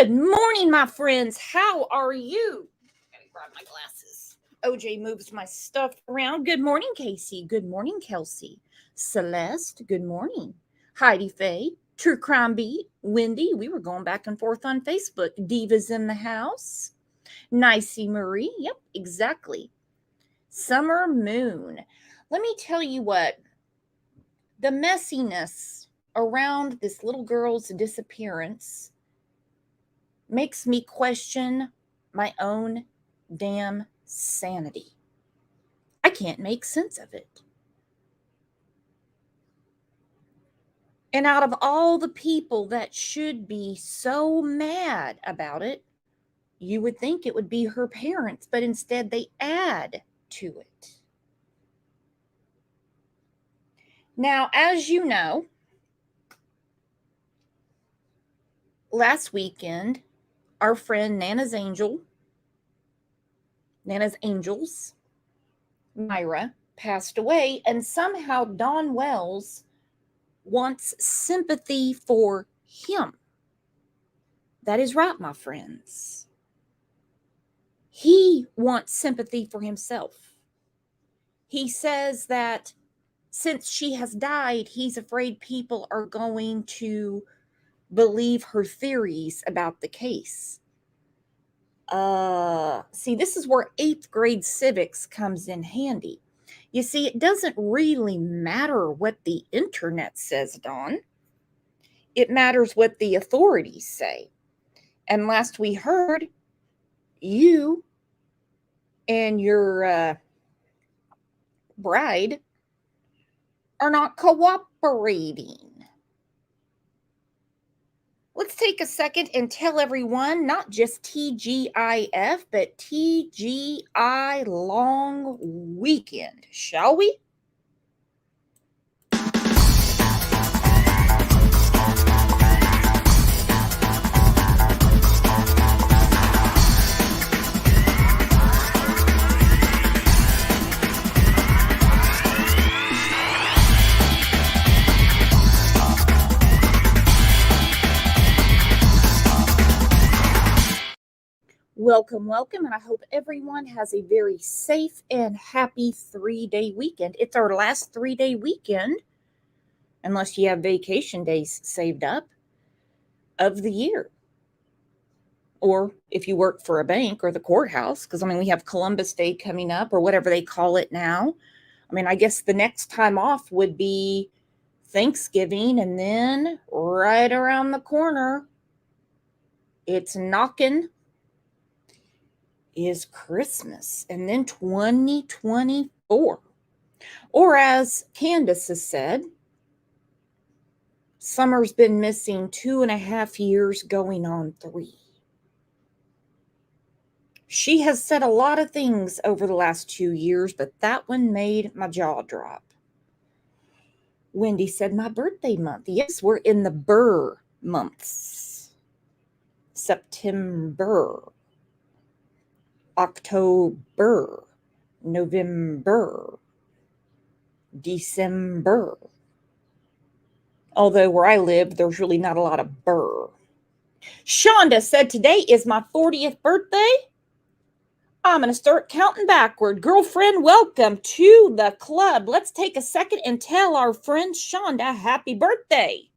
Good morning, my friends. How are you? Gotta grab my glasses. OJ moves my stuff around. Good morning, Casey. Good morning, Kelsey. Celeste, good morning. Heidi Faye, True Crime Beat, Wendy. We were going back and forth on Facebook. Divas in the house. Nicey Marie. Yep, exactly. Summer Moon. Let me tell you what. The messiness around this little girl's disappearance makes me question my own damn sanity. I can't make sense of it. And out of all the people that should be so mad about it, you would think it would be her parents, but instead they add to it. Now, as you know, last weekend, our friend Nana's Angels, Myra, passed away, and somehow Don Wells wants sympathy for him. That is right, my friends. He wants sympathy for himself. He says that since she has died, he's afraid people are going to believe her theories about the case. See, this is where 8th grade civics comes in handy. You see, it doesn't really matter what the internet says, Dawn. It matters what the authorities say. And last we heard, you and your bride are not cooperating. Let's take a second and tell everyone, not just TGIF, but TGI long weekend, shall we? Welcome, and I hope everyone has a very safe and happy 3-day weekend. It's our last 3-day weekend, unless you have vacation days saved up, of the year. Or if you work for a bank or the courthouse, because, we have Columbus Day coming up, or whatever they call it now. I guess the next time off would be Thanksgiving, and then right around the corner, it's knocking, is Christmas, and then 2024. Or as Candace has said, summer's been missing 2.5 years, going on 3. She has said a lot of things over the last 2 years, but that one made my jaw drop. Wendy said my birthday month. Yes, we're in the Burr months. September, October, November, December. Although where I live, there's really not a lot of burr. Shonda said today is my 40th birthday. I'm going to start counting backward. Girlfriend, welcome to the club. Let's take a second and tell our friend Shonda happy birthday.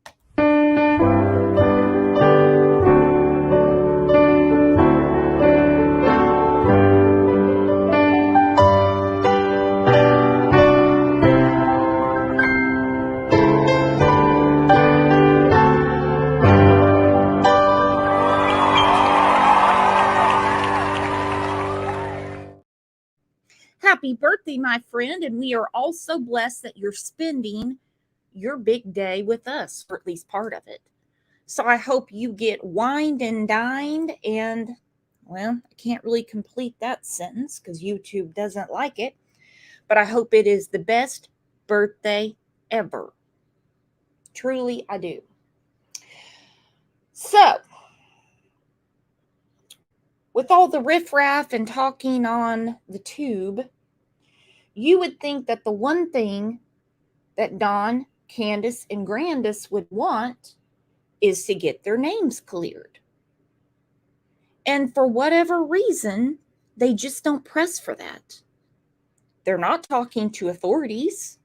Happy birthday, my friend, and we are also blessed that you're spending your big day with us, or at least part of it. So I hope you get wined and dined, and, well, I can't really complete that sentence because YouTube doesn't like it, but I hope it is the best birthday ever. Truly, I do. So, with all the riffraff and talking on the tube, you would think that the one thing that Dawn, Candace, and Grandis would want is to get their names cleared. And for whatever reason, they just don't press for that. They're not talking to authorities.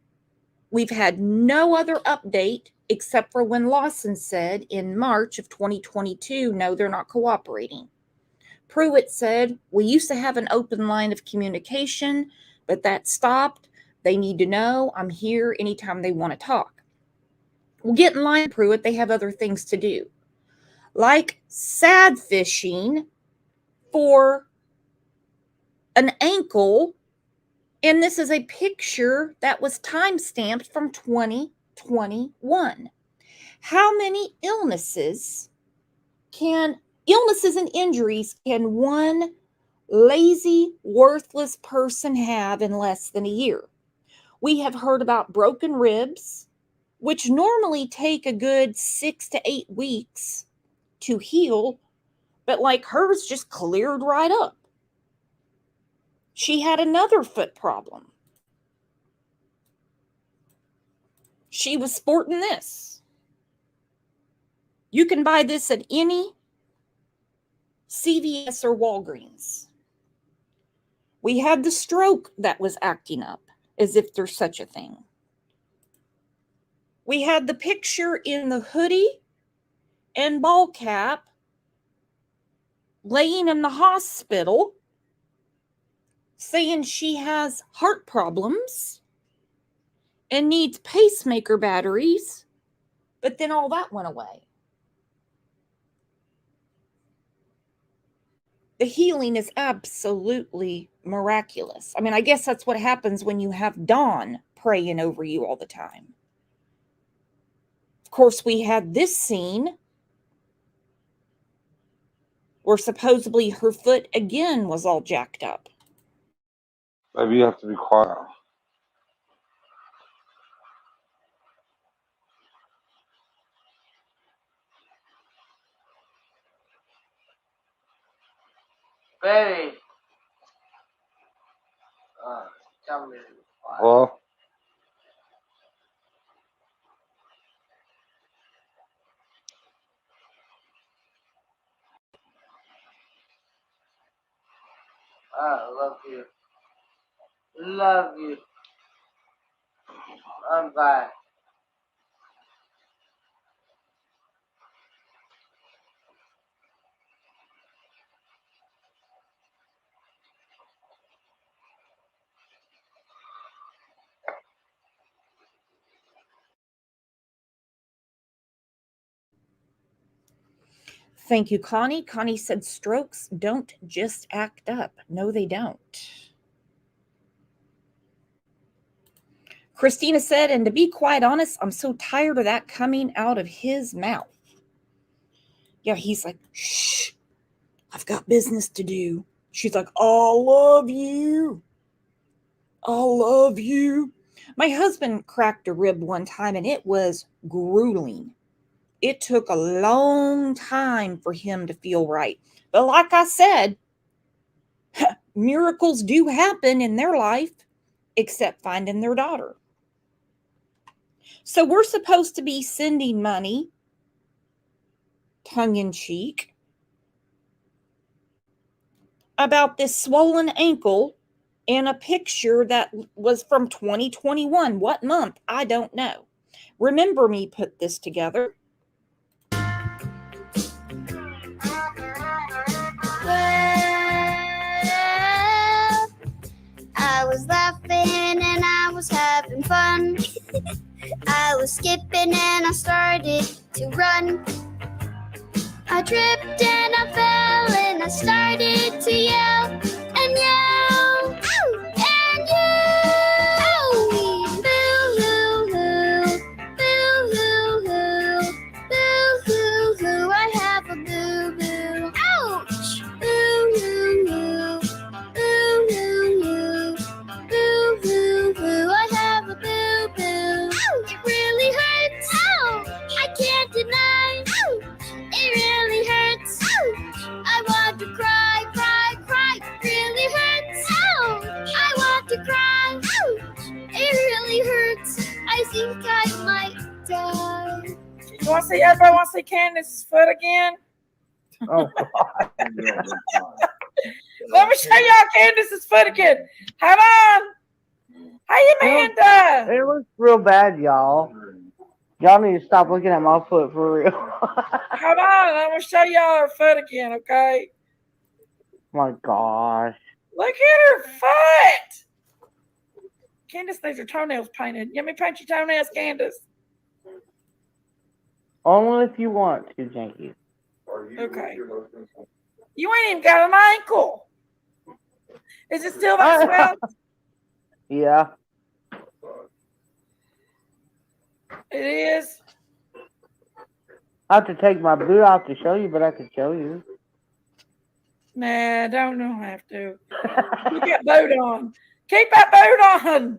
We've had no other update except for when Lawson said in March of 2022, no, they're not cooperating. Pruitt said, we used to have an open line of communication, but that stopped. They need to know I'm here anytime they want to talk. Well, get in line, Pruitt. They have other things to do, like sad fishing for an ankle. And this is a picture that was time-stamped from 2021. How many illnesses and injuries can one lazy, worthless person have in less than a year? We have heard about broken ribs, which normally take a good 6 to 8 weeks to heal, but like hers just cleared right up. She had another foot problem. She was sporting this. You can buy this at any CVS or Walgreens. We had the stroke that was acting up, as if there's such a thing. We had the picture in the hoodie and ball cap laying in the hospital saying she has heart problems and needs pacemaker batteries, but then all that went away. The healing is absolutely miraculous. I mean, I guess that's what happens when you have Dawn praying over you all the time. Of course, we had this scene where supposedly her foot again was all jacked up. Maybe you have to be quiet. Baby. Tell me. Well, I love you. Love you. I'm back. Thank you, Connie. Connie said strokes don't just act up. No, they don't. Christina said, and to be quite honest, I'm so tired of that coming out of his mouth. Yeah, he's like, shh, I've got business to do. She's like, I love you. I love you. My husband cracked a rib one time and it was grueling. It took a long time for him to feel right. But like I said, miracles do happen in their life, except finding their daughter. So we're supposed to be sending money, tongue in cheek, about this swollen ankle and a picture that was from 2021. What month? I don't know. Remember Me put this together. I was laughing and I was having fun. I was skipping and I started to run. I tripped and I fell and I started to yell and yell and yell. Boo-hoo-hoo, boo-hoo-hoo, boo-hoo-hoo. I have a boo-boo. Ouch! Boo-hoo-hoo, boo-hoo-hoo, boo-hoo-hoo. I have a boo-boo. It really hurts. I can't deny. It really hurts. I want to cry, cry, cry. It really hurts. I want to cry. It really hurts. I think I might die. You want to see, everybody want to see Candace's foot again? Oh, God. Let me show y'all Candace's foot again. Hold on. Hey, Amanda. It looks real bad, y'all. Y'all need to stop looking at my foot for real. Hold on. I'm going to show y'all her foot again, okay? My gosh. Look at her foot. Candace needs her toenails painted. Let me paint your toenails, Candace. Only if you want to, Janky. Okay. You ain't even got an ankle. Is it still that swell? Yeah. It is. I have to take my boot off to show you, but I could show you. Nah, don't have to. Keep that boot on. Keep that boot on.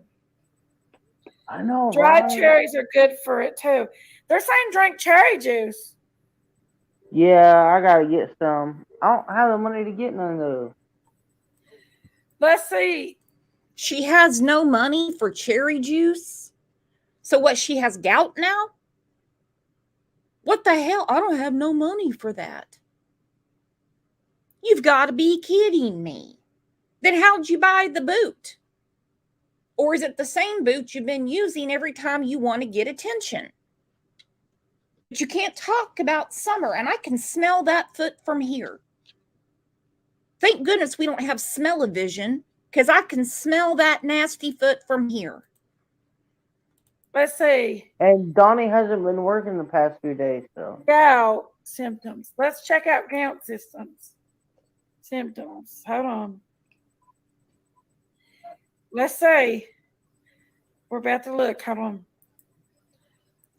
I know. Dried right? cherries are good for it too. They're saying drink cherry juice. Yeah, I gotta get some. I don't have the money to get none of those. Let's see. She has no money for cherry juice. So what, she has gout now? What the hell? I don't have no money for that. You've got to be kidding me. Then how'd you buy the boot? Or is it the same boot you've been using every time you want to get attention? But you can't talk about summer, and I can smell that foot from here. Thank goodness we don't have smell-o-vision, because I can smell that nasty foot from here. Let's see. And Donnie hasn't been working the past few days, so. Gout symptoms. Let's check out gout symptoms. Hold on. Let's see. We're about to look. Hold on.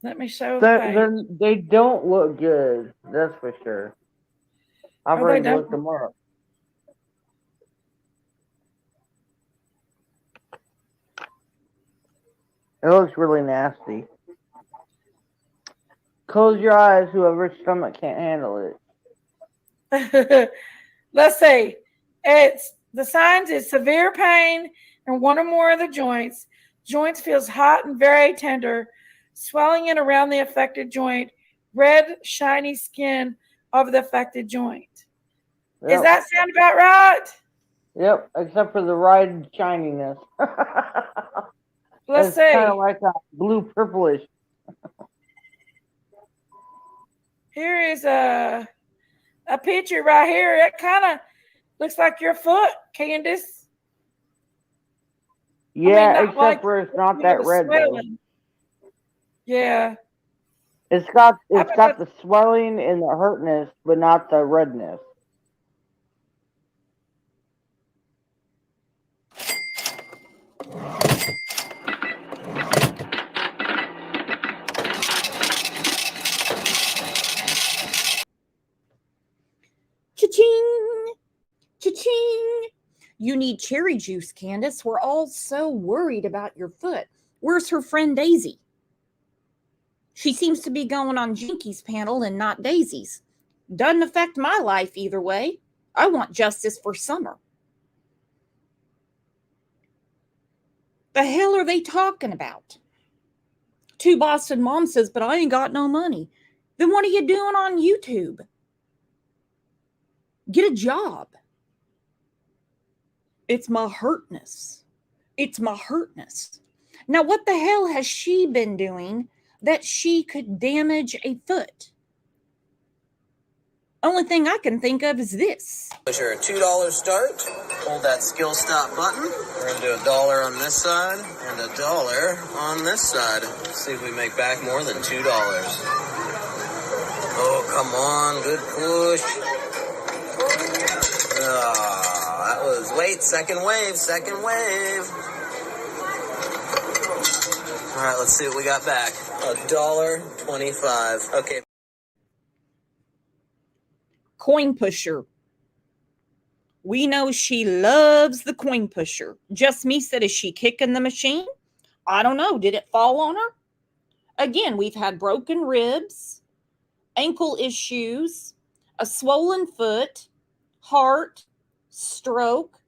Let me show the page. They don't look good. That's for sure. I've Oh, already they don't? looked them up. It looks really nasty. Close your eyes, whoever's stomach can't handle it. Let's see. It's the signs is severe pain in one or more of the joints. Joints feels hot and very tender. Swelling in around the affected joint. Red, shiny skin of the affected joint. Yep. Does that sound about right? Yep, except for the red shininess. Let's it's see. kind of like a blue purplish. Here is a picture right here. It kind of looks like your foot, Candace. Yeah, not except like for it's not the that red though. swelling. Yeah. It's got bet the swelling and the hurtness, but not the redness. Cha-ching! Cha-ching! You need cherry juice, Candace. We're all so worried about your foot. Where's her friend Daisy? She seems to be going on Jinky's panel and not Daisy's. Doesn't affect my life either way. I want justice for Summer. The hell are they talking about? Two Boston Mom says, but I ain't got no money. Then what are you doing on YouTube? Get a job. It's my hurtness. It's my hurtness. Now, what the hell has she been doing that she could damage a foot? Only thing I can think of is this. Sure, $2 start. Hold that skill stop button. We're going to do $1 on this side and $1 on this side. Let's see if we make back more than $2. Oh, come on. Good push. That was, second wave. All right, let's see what we got back. $1.25. Okay. Coin pusher. We know she loves the coin pusher. Just me said, is she kicking the machine? I don't know. Did it fall on her? Again, we've had broken ribs, ankle issues, a swollen foot, heart, stroke,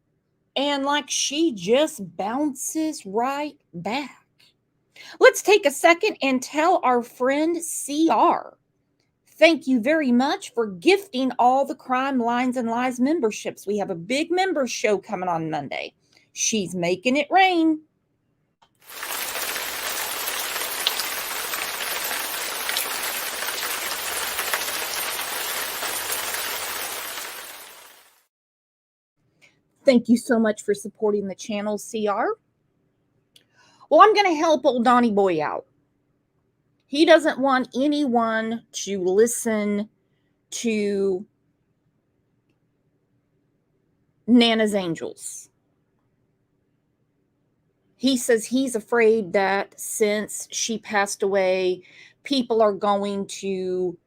and like she just bounces right back. Let's take a second and tell our friend CR. Thank you very much for gifting all the Crime Lines and Lies memberships. We have a big members show coming on Monday. She's making it rain. Thank you so much for supporting the channel, CR. Well, I'm going to help old Donnie Boy out. He doesn't want anyone to listen to Nana's Angels. He says he's afraid that since she passed away, people are going to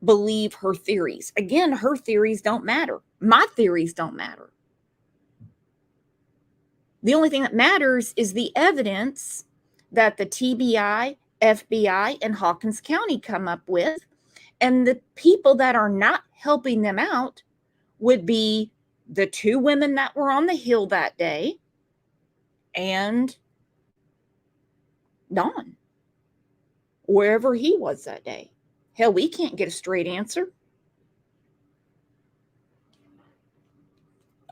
believe her theories. Again, her theories don't matter. My theories don't matter. The only thing that matters is the evidence that the TBI, FBI, and Hawkins County come up with. And the people that are not helping them out would be the two women that were on the hill that day and Don, wherever he was that day. Hell, we can't get a straight answer.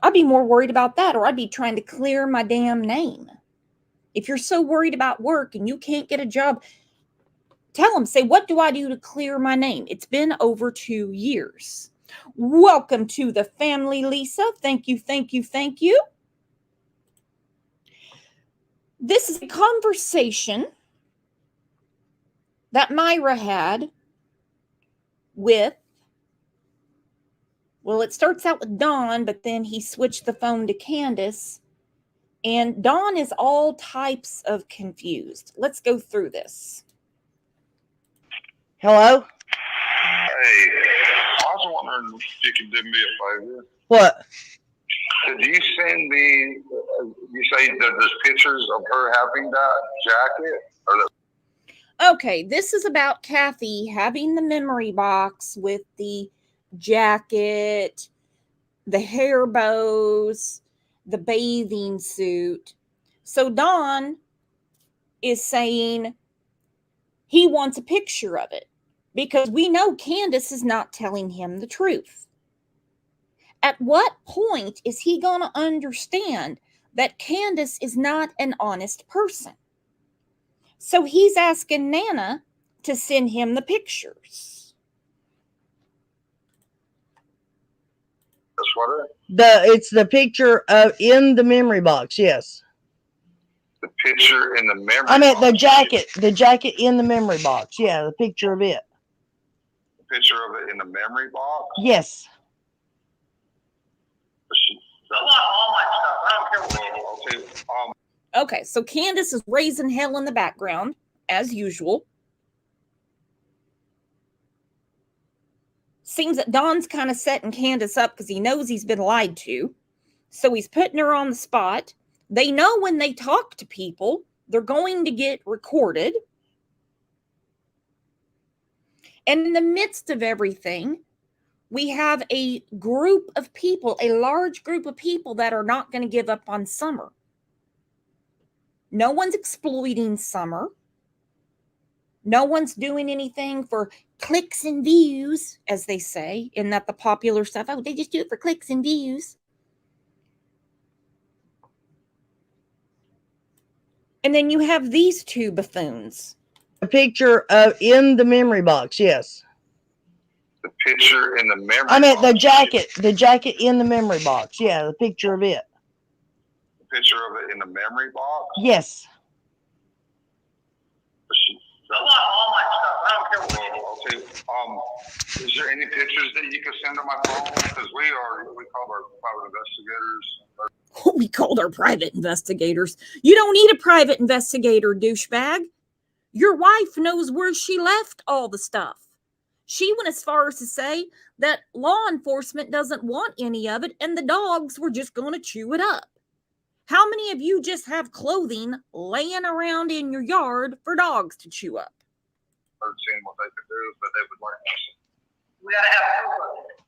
I'd be more worried about that, or I'd be trying to clear my damn name. If you're so worried about work and you can't get a job, tell them, say, what do I do to clear my name? It's been over 2 years. Welcome to the family, Lisa. Thank you, thank you, thank you. This is a conversation that Myra had with, well, it starts out with Dawn, but then he switched the phone to Candace. And Dawn is all types of confused. Let's go through this. Hello? Hey, I was wondering if you could do me a favor. What? Could you send me, you say that there's pictures of her having that jacket? Or the Okay, this is about Kathy having the memory box with the jacket, the hair bows, the bathing suit. So Don is saying he wants a picture of it because we know Candace is not telling him the truth. At what point is he going to understand that Candace is not an honest person? So he's asking Nana to send him the pictures. the sweater? It's the picture of in the memory box. Yes. The picture in the memory I meant the box. jacket. The jacket in the memory box. Yeah, the picture of it. The picture of it in the memory box? Yes. I want all my stuff. I don't care what. Okay, Okay, so Candace is raising hell in the background, as usual. Seems that Don's kind of setting Candace up because he knows he's been lied to. So he's putting her on the spot. They know when they talk to people, they're going to get recorded. And in the midst of everything, we have a group of people, a large group of people that are not going to give up on Summer. No one's exploiting Summer. No one's doing anything for clicks and views, as they say, in that the popular stuff. Oh, they just do it for clicks and views. And then you have these two buffoons. The picture of in the memory box. Yes. the picture in the memory I meant the box. jacket. The jacket in the memory box. Yeah, the picture of it. The picture of it in the memory box? Yes. I want all my stuff. I don't care what. Okay, is there any pictures that you can send on my phone? Because we called our private investigators. We called our private investigators. You don't need a private investigator, douchebag. Your wife knows where she left all the stuff. She went as far as to say that law enforcement doesn't want any of it and the dogs were just going to chew it up. How many of you just have clothing laying around in your yard for dogs to chew up? Or seeing what they could do, but they would like to. We gotta have proof of it.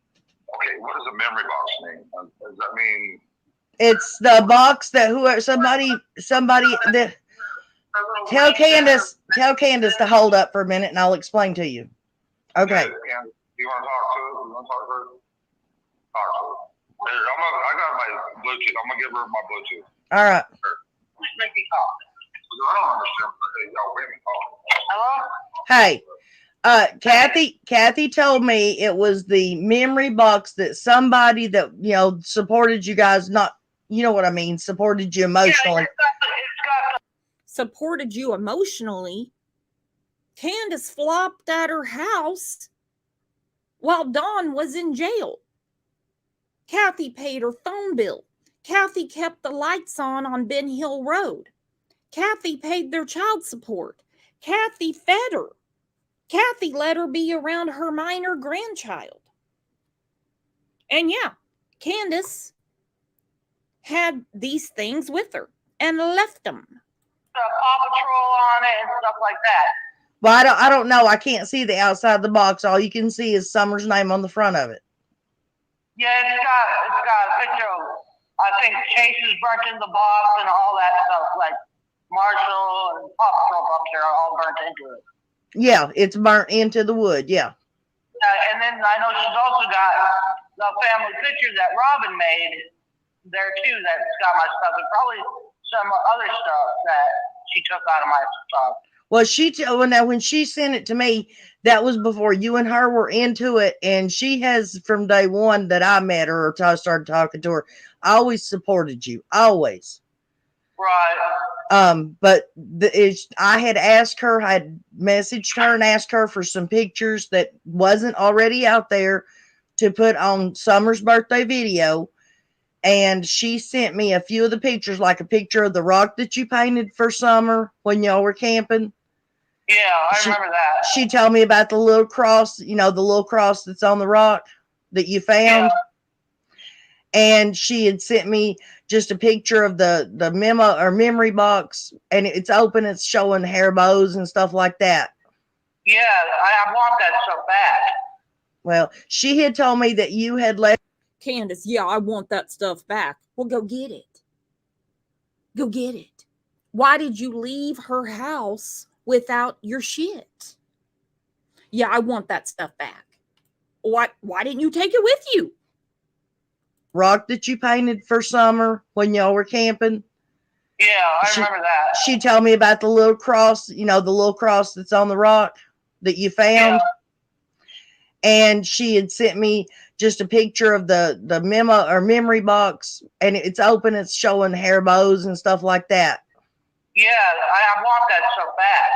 Okay, what does a memory box mean? Does that mean It's the box that whoever somebody that tell Candace to hold up for a minute and I'll explain to you. Okay. Yeah, you want to talk to her? You want to talk to her? Talk to her. Here, I got my Bluetooth. I'm gonna give her my Bluetooth. All right. Make me talk. I don't understand what y'all women talk. Hello? Hey, Kathy told me it was the memory box that somebody that, supported you guys, not, you know what I mean, supported you emotionally. It's got Supported you emotionally. Candace flopped at her house while Dawn was in jail. Kathy paid her phone bill. Kathy kept the lights on Ben Hill Road. Kathy paid their child support. Kathy fed her. Kathy let her be around her minor grandchild. And yeah, Candace had these things with her and left them. Paw Patrol on it and stuff like that. Well, I don't know. I can't see the outside of the box. All you can see is Summer's name on the front of it. Yeah, it's got a picture of, I think, Chase is burnt in the box and all that stuff, like Marshall and Paw Patrol up there are all burnt into it. Yeah, it's burnt into the wood. Yeah. And then I know she's also got the family picture that Robin made there too. That's got my stuff and probably some other stuff that she took out of my stuff. Well, when she sent it to me, that was before you and her were into it, and she has from day one that I met her or I started talking to her, always supported you, always. Right. But I had asked her, I had messaged her and asked her for some pictures that wasn't already out there to put on Summer's birthday video. And she sent me a few of the pictures, like a picture of the rock that you painted for Summer when y'all were camping. Yeah, I remember that. She told me about the little cross, the little cross that's on the rock that you found. Yeah. And she had sent me just a picture of the memo or memory box, and it's open. It's showing hair bows and stuff like that. Yeah, I want that stuff back. Well, she had told me that you had left. Candace, yeah, I want that stuff back. Well, go get it. Go get it. Why did you leave her house without your shit? Yeah, I want that stuff back. Why didn't you take it with you? Rock that you painted for Summer when y'all were camping. Yeah, I remember that. She told me about the little cross, the little cross that's on the rock that you found. Yeah. And she had sent me just a picture of the memo or memory box, and it's open. It's showing hair bows and stuff like that. Yeah, I want that stuff back.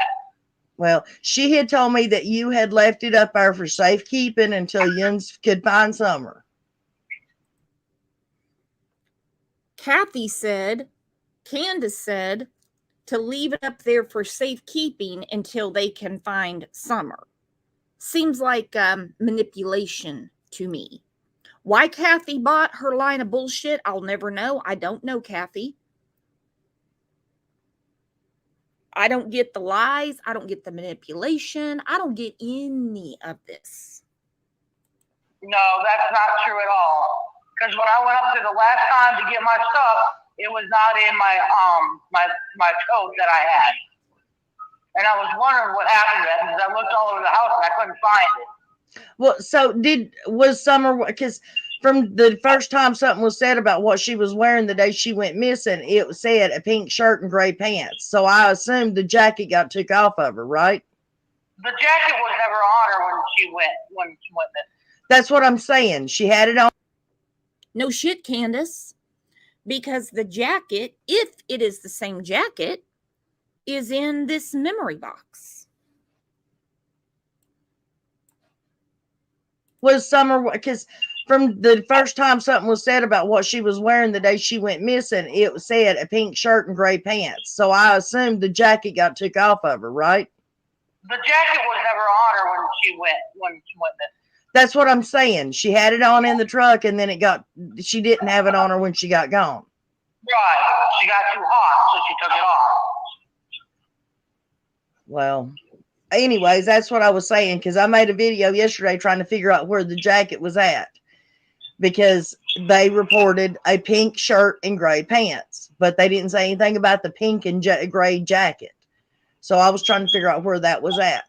Well, she had told me that you had left it up there for safekeeping until Yuns could find Summer. Candace said to leave it up there for safekeeping until they can find Summer. Seems like manipulation to me. Why Kathy bought her line of bullshit, I'll never know. I don't know, Kathy. I don't get the lies. I don't get the manipulation. I don't get any of this. No, that's not true at all. Because when I went up there the last time to get my stuff, it was not in my coat that I had. And I was wondering what happened to that because I looked all over the house and I couldn't find it. Well, so was Summer, because from the first time something was said about what she was wearing the day she went missing, it said a pink shirt and gray pants. So I assumed the jacket got took off of her, right? The jacket was never on her when she went missing. That's what I'm saying. She had it on. No shit, Candace. Because the jacket, if it is the same jacket, is in this memory box. Was Summer, because from the first time something was said about what she was wearing the day she went missing, it said a pink shirt and gray pants. So I assumed the jacket got took off of her, right? The jacket was never on her when she went missing. That's what I'm saying. She had it on in the truck, and then she didn't have it on her when she got gone. Right. She got too hot, so she took it off. Well, anyways, that's what I was saying, because I made a video yesterday trying to figure out where the jacket was at, because they reported a pink shirt and gray pants, but they didn't say anything about the pink and gray jacket. So I was trying to figure out where that was at.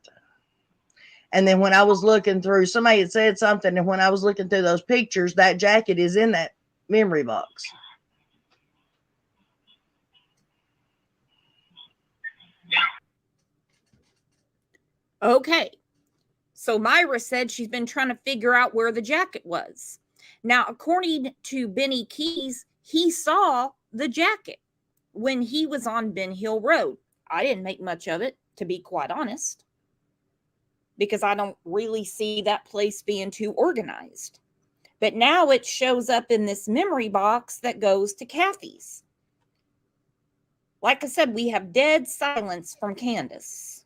And then when I was looking through, somebody had said something, and when I was looking through those pictures, that jacket is in that memory box. Okay. So Myra said she's been trying to figure out where the jacket was. Now, according to Benny Keys, he saw the jacket when he was on Ben Hill Road. I didn't make much of it, to be quite honest, because I don't really see that place being too organized. But now it shows up in this memory box that goes to Kathy's. Like I said, we have dead silence from Candace.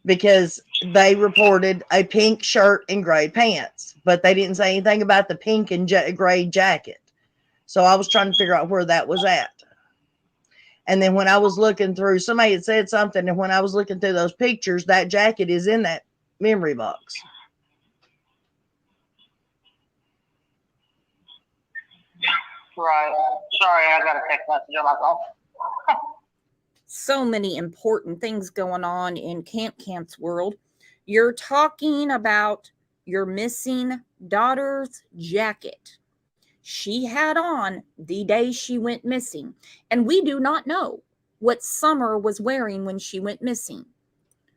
Because they reported a pink shirt and gray pants, but they didn't say anything about the pink and gray jacket. So I was trying to figure out where that was at. And then when I was looking through, somebody had said something, and when I was looking through those pictures, that jacket is in that memory box. Right. Sorry, I got a text message on my phone. So many important things going on in Camp's world. You're talking about your missing daughter's jacket she had on the day she went missing. And we do not know what Summer was wearing when she went missing,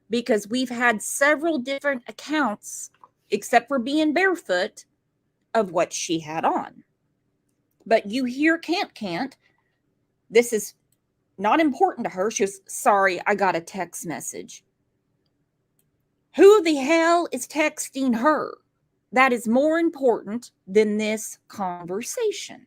because we've had several different accounts, except for being barefoot, of what she had on. But you hear Can't. This is not important to her. She was, sorry, I got a text message. Who the hell is texting her? That is more important than this conversation.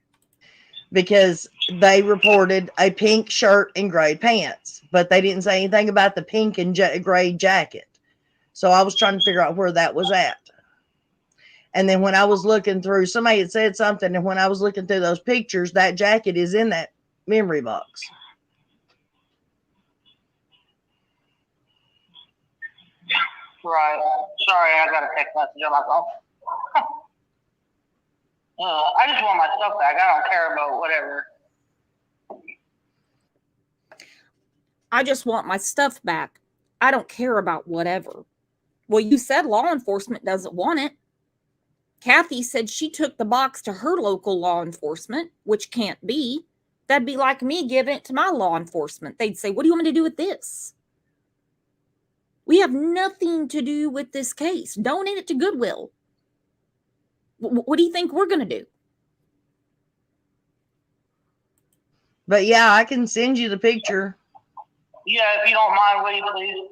Because they reported a pink shirt and gray pants, but they didn't say anything about the pink and gray jacket. So I was trying to figure out where that was at. And then when I was looking through, somebody had said something, and when I was looking through those pictures, that jacket is in that memory box. Right. Sorry, I got a text message on my phone. I just want my stuff back. I don't care about whatever. I just want my stuff back. I don't care about whatever. Well, you said law enforcement doesn't want it. Kathy said she took the box to her local law enforcement, which can't be. That'd be like me giving it to my law enforcement. They'd say, what do you want me to do with this? We have nothing to do with this case. Donate it to Goodwill. What do you think we're going to do? But yeah, I can send you the picture. Yeah, if you don't mind, will you please?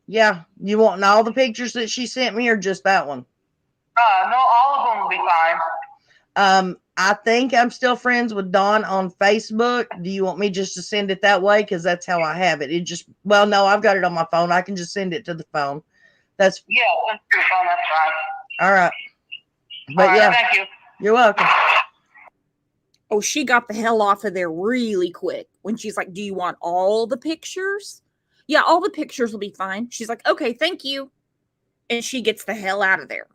Yeah, you want all the pictures that she sent me, or just that one? No, all of them will be fine. I think I'm still friends with Dawn on Facebook. Do you want me just to send it that way? Because that's how I have it. Well, no, I've got it on my phone. I can just send it to the phone. Yeah, send it to your phone, that's fine. All right. But all right, yeah, thank you. You're welcome. Oh, she got the hell off of there really quick when she's like, do you want all the pictures? Yeah, all the pictures will be fine. She's like, okay, thank you. And she gets the hell out of there.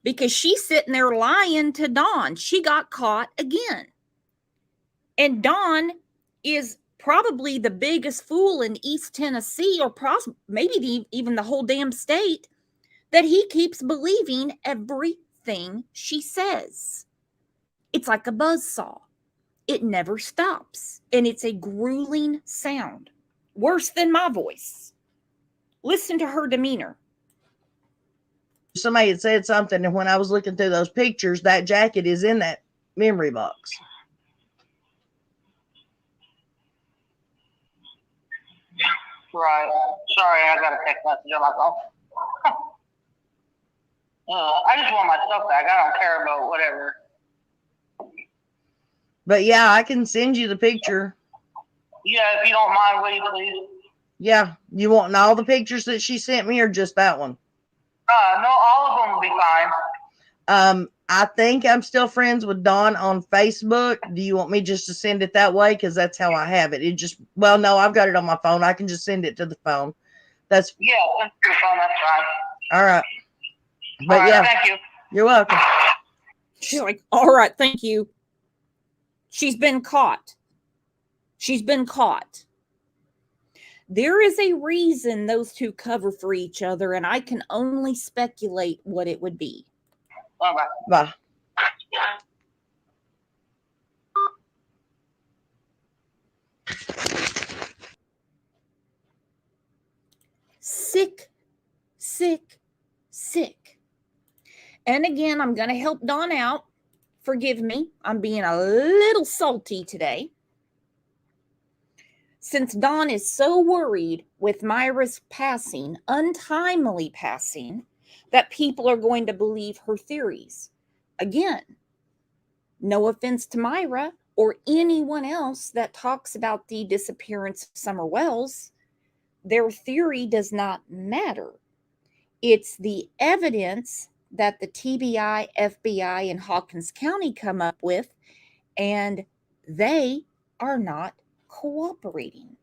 Because she's sitting there lying to Dawn. She got caught again. And Dawn is probably the biggest fool in East Tennessee, or maybe even the whole damn state, that he keeps believing everything she says. It's like a buzzsaw. It never stops. And it's a grueling sound. Worse than my voice. Listen to her demeanor. Somebody had said something, and when I was looking through those pictures, that jacket is in that memory box. Right. Sorry, I got a text message on my phone. I just want my stuff back. I don't care about whatever. But yeah, I can send you the picture. Yeah, if you don't mind, will you please? Yeah, you want all the pictures that she sent me, or just that one? No, all of them will be fine. I think I'm still friends with Dawn on Facebook. Do you want me just to send it that way? Because that's how I have it. Well, no, I've got it on my phone. I can just send it to the phone. Yeah, send it to your phone, that's fine. All right. But all right, yeah, thank you. You're welcome. She's like, all right, thank you. She's been caught. She's been caught. There is a reason those two cover for each other, and I can only speculate what it would be. Bye-bye. Bye. Sick, sick, sick. And again, I'm going to help Dawn out. Forgive me, I'm being a little salty today. Since Dawn is so worried with Myra's passing, untimely passing, that people are going to believe her theories. Again, no offense to Myra or anyone else that talks about the disappearance of Summer Wells. Their theory does not matter. It's the evidence that the TBI, FBI, and Hawkins County come up with, and they are not cooperating.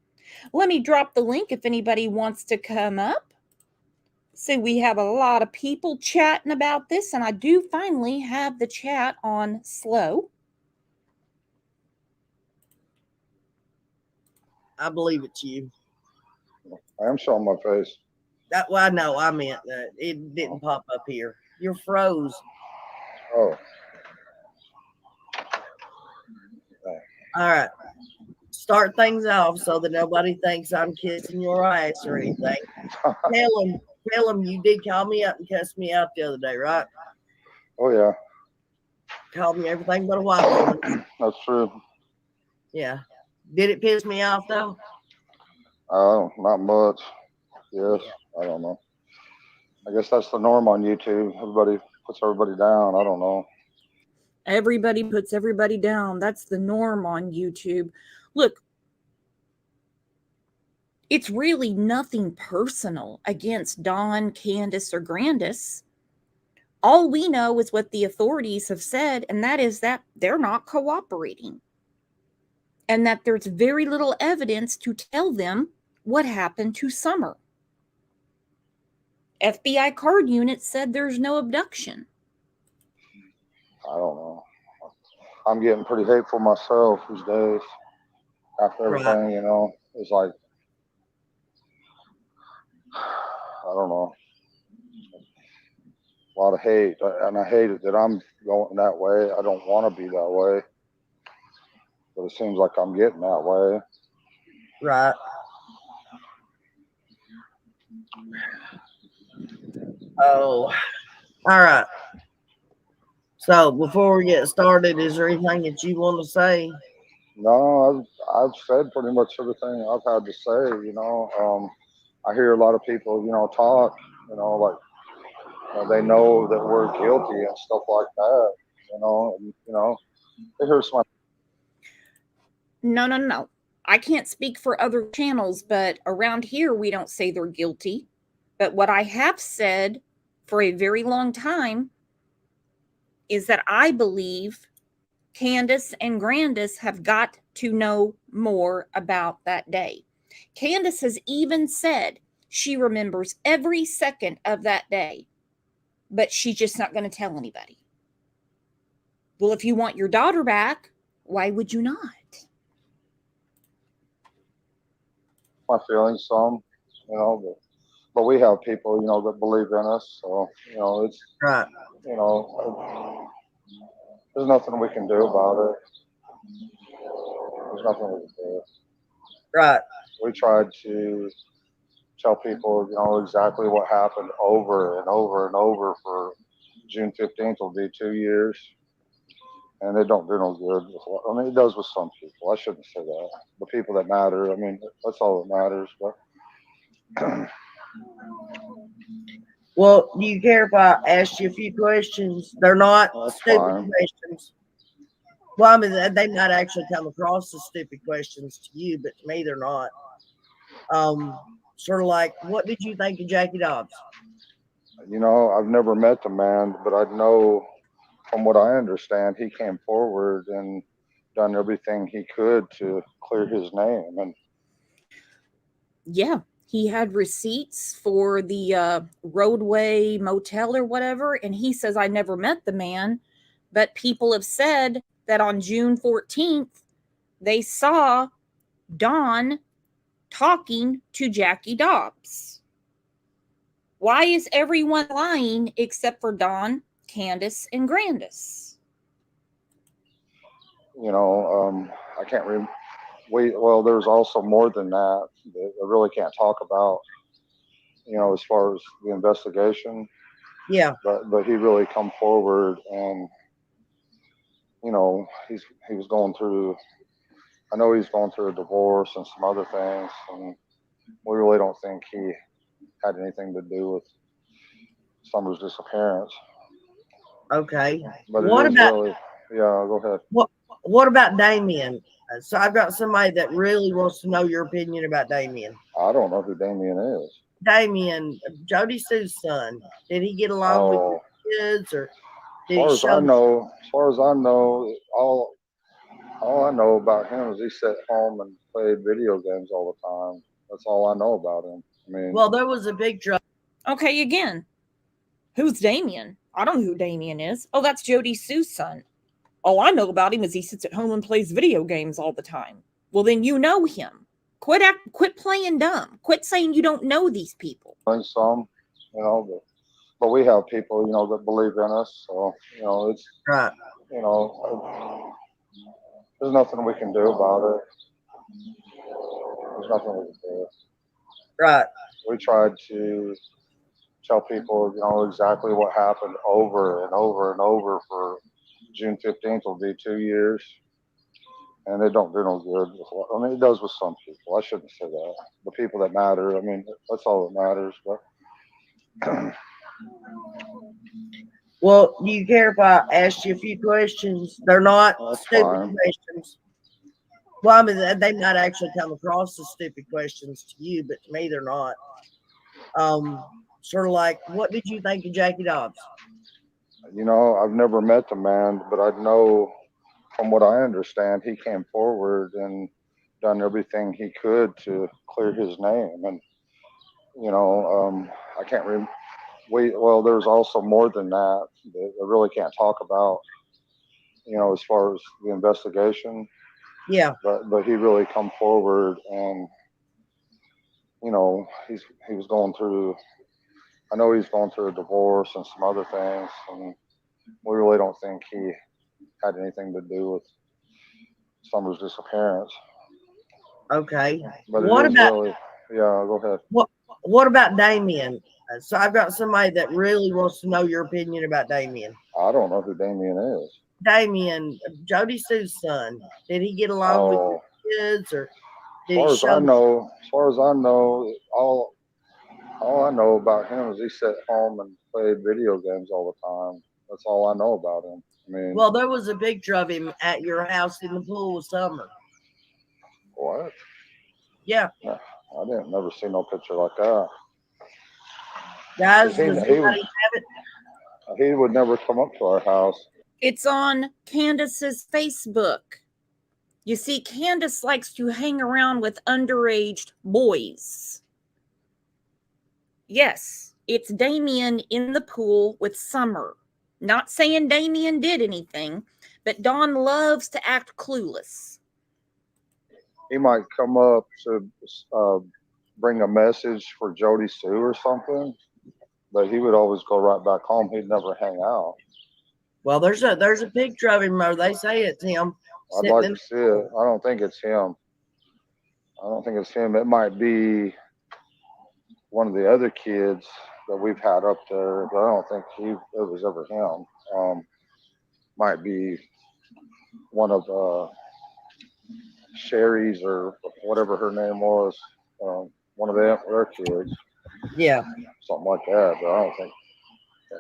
Let me drop the link if anybody wants to come up. See, we have a lot of people chatting about this, and I do finally have the chat on slow. I believe it's you. I am showing my face. Well, I know. I meant that it didn't pop up here. You're froze. Oh. All right. Start things off so that nobody thinks I'm kissing your ass or anything. Tell them you did call me up and cuss me out the other day, right? Oh, yeah. Called me everything but a white woman. That's true. Yeah. Did it piss me off, though? Not much. Yes. I don't know. I guess that's the norm on YouTube. Everybody puts everybody down. I don't know. Everybody puts everybody down. That's the norm on YouTube. Look, it's really nothing personal against Dawn, Candace, or Grandis. All we know is what the authorities have said, and that is that they're not cooperating. And that there's very little evidence to tell them what happened to Summer. FBI card unit said there's no abduction. I don't know. I'm getting pretty hateful myself these days. After everything, you know, it's like, I don't know. A lot of hate. And I hate it that I'm going that way. I don't want to be that way. But it seems like I'm getting that way. Right. Oh, all right. So before we get started, is there anything that you want to say? No, I've said pretty much everything I've had to say. You know, I hear a lot of people, you know, talk. You know, like they know that we're guilty and stuff like that. You know, and, you know, it hurts my. No. I can't speak for other channels, but around here we don't say they're guilty. But what I have said for a very long time is that I believe Candace and Grandis have got to know more about that day. Candace has even said she remembers every second of that day, but she's just not going to tell anybody. Well, if you want your daughter back, why would you not? My feelings, some, you know, but we have people, you know, that believe in us. So, you know, it's right. You know, there's nothing we can do about it. There's nothing we can do. Right. We tried to tell people, you know, exactly what happened over and over and over for June 15th will be 2 years. And it don't do no good. I mean, it does with some people. I shouldn't say that. The people that matter, I mean, that's all that matters. But well, do you care if I ask you a few questions? They're not stupid questions. Well, I mean, they might actually come across as stupid questions to you, but to me, they're not. Sort of like, what did you think of Jackie Dobbs? You know, I've never met the man, but I know from what I understand, he came forward and done everything he could to clear his name. And yeah, he had receipts for the roadway motel or whatever. And he says, I never met the man, but people have said that on June 14th, they saw Dawn talking to Jackie Dobbs. Why is everyone lying except for Dawn, Candace, and Grandis? I can't remember. Well, there's also more than that I really can't talk about, as far as the investigation. Yeah. But he really come forward, and he was going through. I know he's going through a divorce and some other things, and we really don't think he had anything to do with Summer's disappearance. Okay. But What it is about really, yeah. Go ahead. what about Damien? So I've got somebody that really wants to know your opinion about Damien. I don't know who Damien is. Damien, Jody Sue's son. Did he get along with your kids, or did he As far as I know, all I know about him is he sat home and played video games all the time. That's all I know about him. I mean, well, there was a big drug. Okay, again, who's Damien? I don't know who Damien is. Oh, that's Jody Sue's son. All I know about him is he sits at home and plays video games all the time. Well, then you know him. Quit playing dumb. Quit saying you don't know these people. some, but we have people, that believe in us. So, it's Right. There's nothing we can do about it. There's nothing we can do. Right. We tried to tell people, exactly what happened over and over and over for June 15th will be 2 years. And it don't do no good. I mean, it does with some people. I shouldn't say that. The people that matter, I mean, that's all that matters. But Well, do you care if I ask you a few questions? They're not stupid fine. questions. Well, I mean, they might actually come across as stupid questions to you, but to me, they're not. Sort of like, what did you think of Jackie Dobbs? I've never met the man, but I know from what I understand, he came forward and done everything he could to clear his name. And, I can't remember. Well, there's also more than that I really can't talk about, as far as the investigation. Yeah. But he really come forward, and, he was going through. I know he's going through a divorce and some other things, and we really don't think he had anything to do with Summer's disappearance. Okay. But What about really, yeah, go ahead. What about Damien? So I've got somebody that really wants to know your opinion about Damien. I don't know who Damien is. Damien, Jody Sue's son. Did he get along with your kids, or did he As far as I know, all I know about him is he sat home and played video games all the time. That's all I know about him. I mean, well, there was a picture of him at your house in the pool with Summer. What? Yeah. I didn't never see no picture like that. Guys, he would never come up to our house. It's on Candace's Facebook. You see, Candace likes to hang around with underage boys. Yes, it's Damien in the pool with Summer. Not saying Damien did anything, but Dawn loves to act clueless. He might come up to bring a message for Jody Sue or something, but he would always go right back home. He'd never hang out. Well, there's a picture of him, or they say it's him. I'd like to see it. I don't think it's him. It might be one of the other kids that we've had up there, but I don't think it was ever him. Might be one of Sherry's or whatever her name was. One of their kids. Yeah. Something like that, but I don't think.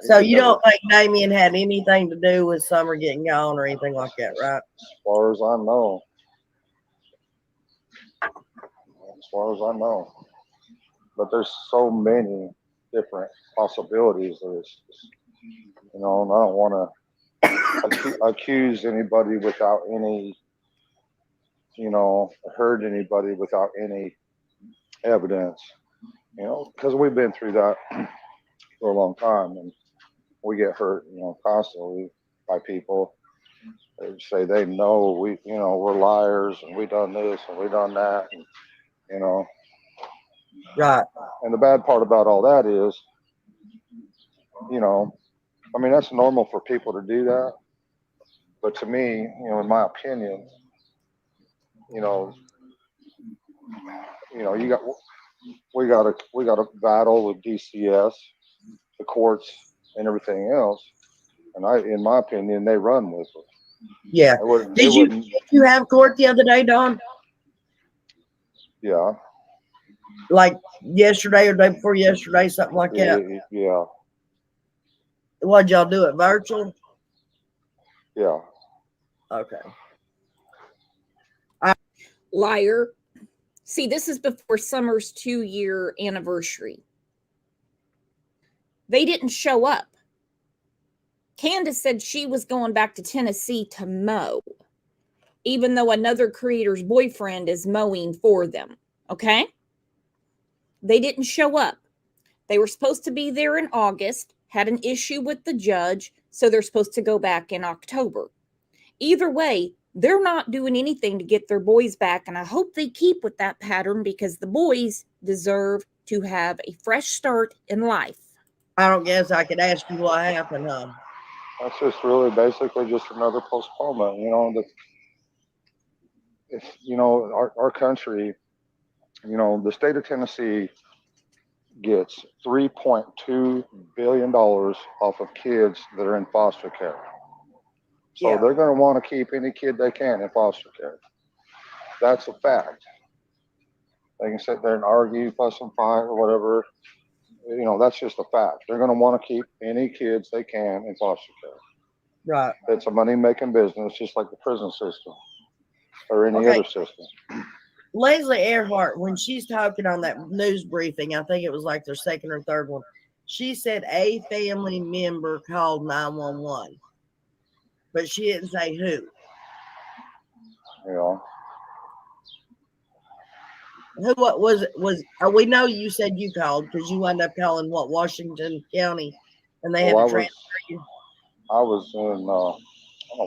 So you don't think Damien had anything to do with Summer getting gone or anything like that, right? As far as I know. But there's so many different possibilities. And I don't want to accuse anybody without any, hurt anybody without any evidence, because we've been through that for a long time, and we get hurt, constantly by people. They say they know we're liars and we done this and we done that, and Right. And the bad part about all that is, I mean, that's normal for people to do that. But to me, in my opinion, you know, you got we got to battle with DCS, the courts, and everything else. And in my opinion, they run with it. Yeah. Did you have court the other day, Don? Yeah. Like yesterday or day before yesterday, something like that? Yeah. What'd y'all do it virtual? Yeah. Okay. Liar. See, this is before Summer's 2-year anniversary. They didn't show up. Candace said she was going back to Tennessee to mow, even though another creator's boyfriend is mowing for them. Okay? They didn't show up. They were supposed to be there in August, had an issue with the judge, so they're supposed to go back in October. Either way, they're not doing anything to get their boys back, and I hope they keep with that pattern because the boys deserve to have a fresh start in life. I don't guess I could ask you what happened, huh? That's just really basically just another postponement. Our country, the state of Tennessee gets $3.2 billion off of kids that are in foster care. So they're going to want to keep any kid they can in foster care. That's a fact. They can sit there and argue, fuss and fight or whatever. That's just a fact. They're going to want to keep any kids they can in foster care. Right. It's a money-making business, just like the prison system or any other system. Leslie Earhart, when she's talking on that news briefing, I think it was like their second or third one, she said a family member called 911, but she didn't say who. Yeah. Who? What was it? We know you said you called because you wound up calling Washington County, and they had to transfer you. I was in. I don't know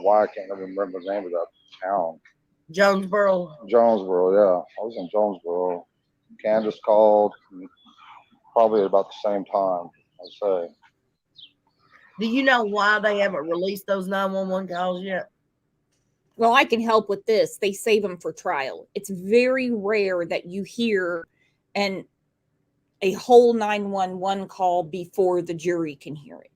why I can't even remember the name of that town. Jonesboro, yeah. I was in Jonesboro. Candace called probably at about the same time, I'd say. Do you know why they haven't released those 911 calls yet? Well, I can help with this. They save them for trial. It's very rare that you hear a whole 911 call before the jury can hear it.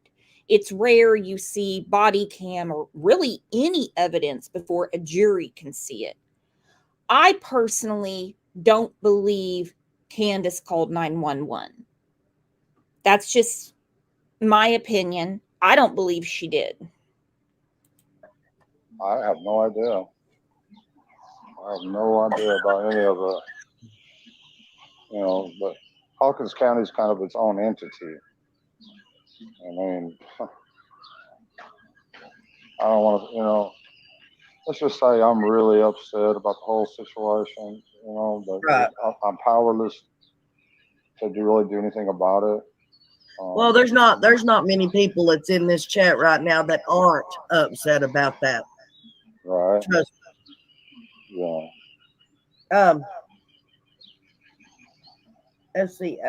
It's rare you see body cam or really any evidence before a jury can see it. I personally don't believe Candace called 911. That's just my opinion. I don't believe she did. I have no idea. I have no idea about any of it. But Hawkins County is kind of its own entity. I mean, I don't want to, let's just say I'm really upset about the whole situation, but right. I'm powerless to really do anything about it. Well, there's not many people that's in this chat right now that aren't upset about that. Right. Trust me. Yeah. Let's see.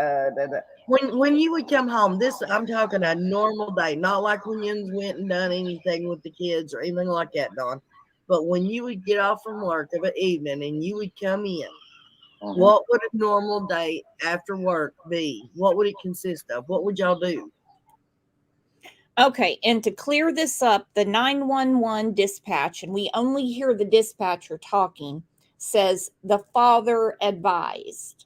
When you would come home, I'm talking a normal day, not like when you went and done anything with the kids or anything like that, Don. But when you would get off from work of an evening and you would come in, what would a normal day after work be? What would it consist of? What would y'all do? Okay, and to clear this up, the 911 dispatch, and we only hear the dispatcher talking, says the father advised.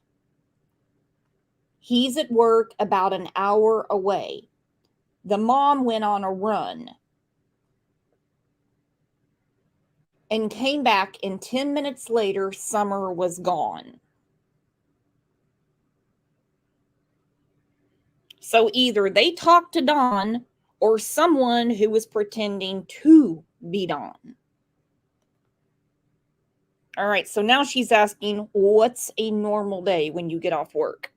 He's at work about an hour away. The mom went on a run and came back, and 10 minutes later, Summer was gone. So either they talked to Dawn or someone who was pretending to be Dawn. All right, so now she's asking, what's a normal day when you get off work?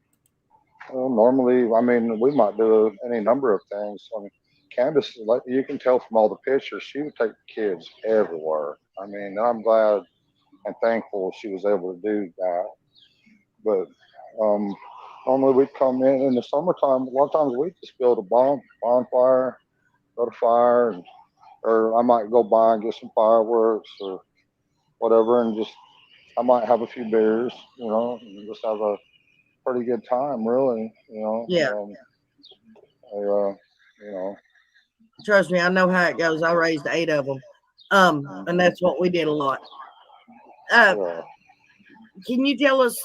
Well, normally, I mean, we might do any number of things. I mean, Candace, like you can tell from all the pictures, she would take the kids everywhere. I mean, I'm glad and thankful she was able to do that. But, Normally we'd come in the summertime. A lot of times we'd just build a bonfire, go to fire, or I might go by and get some fireworks or whatever, and just I might have a few beers, and just have a pretty good time, really. Yeah. I, you know, Trust me, I know how it goes. I raised 8 of them. And that's what we did a lot. yeah. Can you tell us,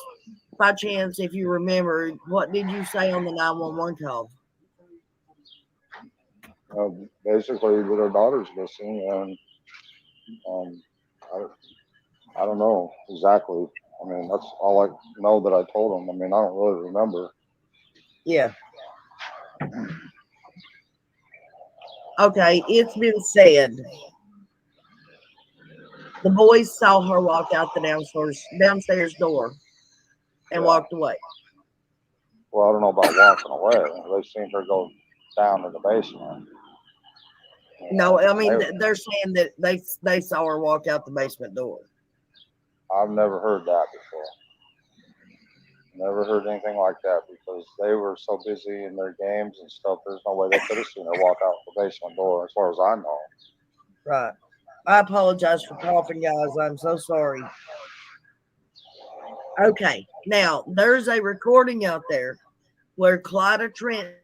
by chance, if you remember, what did you say on the 911 call? Basically, their daughter's missing, and I don't know exactly. I mean, that's all I know that I told them. I mean, I don't really remember. Yeah. Okay, it's been said the boys saw her walk out the downstairs door and walked away. Well, I don't know about walking away. They've seen her go down in the basement. No, I mean they're saying that they saw her walk out the basement door. I've never heard that before. Never heard anything like that because they were so busy in their games and stuff. There's no way they could have seen her walk out the basement door, as far as I know. Right. I apologize for coughing, guys. I'm so sorry. Okay. Now, there's a recording out there where Clyda Trent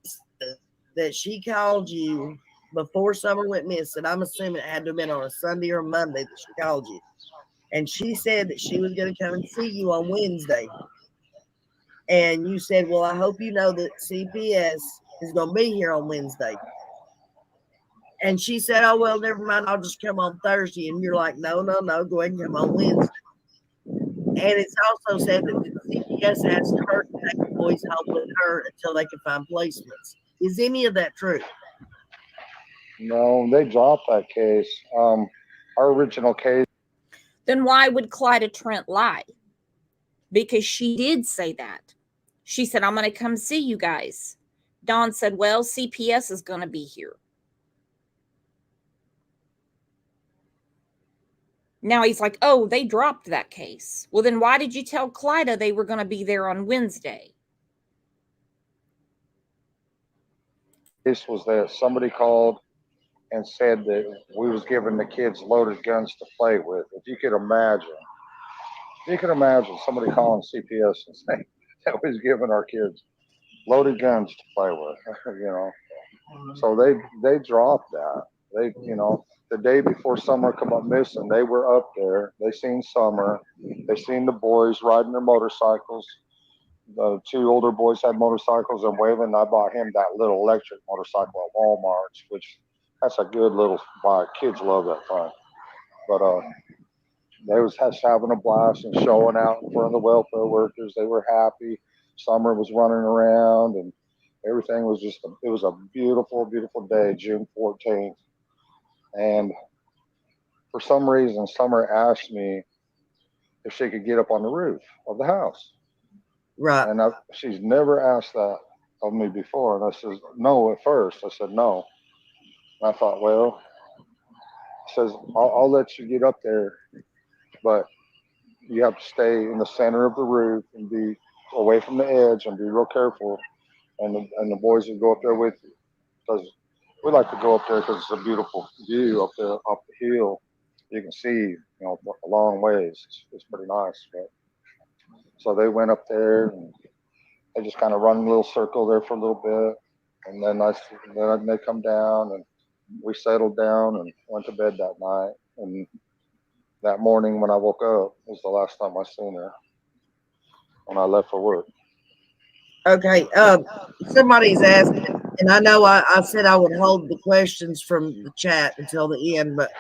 said that she called you before Summer went missing. I'm assuming it had to have been on a Sunday or Monday that she called you. And she said that she was going to come and see you on Wednesday. And you said, well, I hope you know that CPS is going to be here on Wednesday. And she said, oh, well, never mind. I'll just come on Thursday. And you're like, no, go ahead and come on Wednesday. And it's also said that the CPS asked her to take the boys home with her until they could find placements. Is any of that true? No, they dropped that case. Our original case. Then why would Clyda Trent lie? Because she did say that. She said, I'm going to come see you guys. Don said, well, CPS is going to be here. Now he's like, oh, they dropped that case. Well, then why did you tell Clyda they were going to be there on Wednesday? This was that somebody called and said that we was giving the kids loaded guns to play with. If you could imagine somebody calling CPS and saying that we was giving our kids loaded guns to play with, So they dropped that. They, the day before Summer come up missing, they were up there. They seen Summer. They seen the boys riding their motorcycles. The 2 older boys had motorcycles, and Waylon, I bought him that little electric motorcycle at Walmart, which that's a good little bike. Kids love that thing. But they was having a blast and showing out in front of the welfare workers. They were happy. Summer was running around, and everything was it was a beautiful, beautiful day, June 14th. And for some reason, Summer asked me if she could get up on the roof of the house. Right. And she's never asked that of me before. And I said, no, at first. I said, no. And I thought, well, says, I'll let you get up there, but you have to stay in the center of the roof and be away from the edge and be real careful. And the boys will go up there with you. Because we like to go up there because it's a beautiful view up there, up the hill. You can see, a long ways. It's pretty nice. Right? So they went up there and they just kind of run a little circle there for a little bit. And then they come down and we settled down and went to bed that night. And that morning when I woke up was the last time I seen her when I left for work. Okay. Somebody's asking, and I know I said I would hold the questions from the chat until the end, but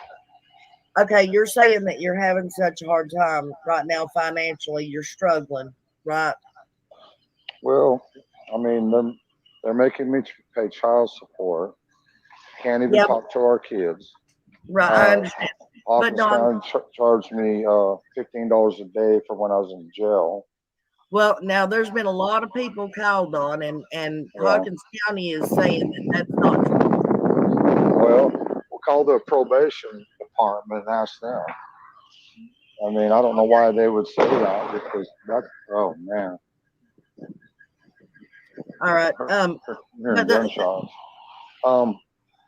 okay, you're saying that you're having such a hard time right now financially. You're struggling, right? Well, I mean, they're making me pay child support. Can't even talk to our kids. Right, I understand. Office County charged me $15 a day for when I was in jail. Well, now there's been a lot of people called on, and Hawkins County is saying that that's not true. Well, we'll call the probation department and ask them. I mean, I don't know why they would say that because oh man, All right. Hearing But gunshots.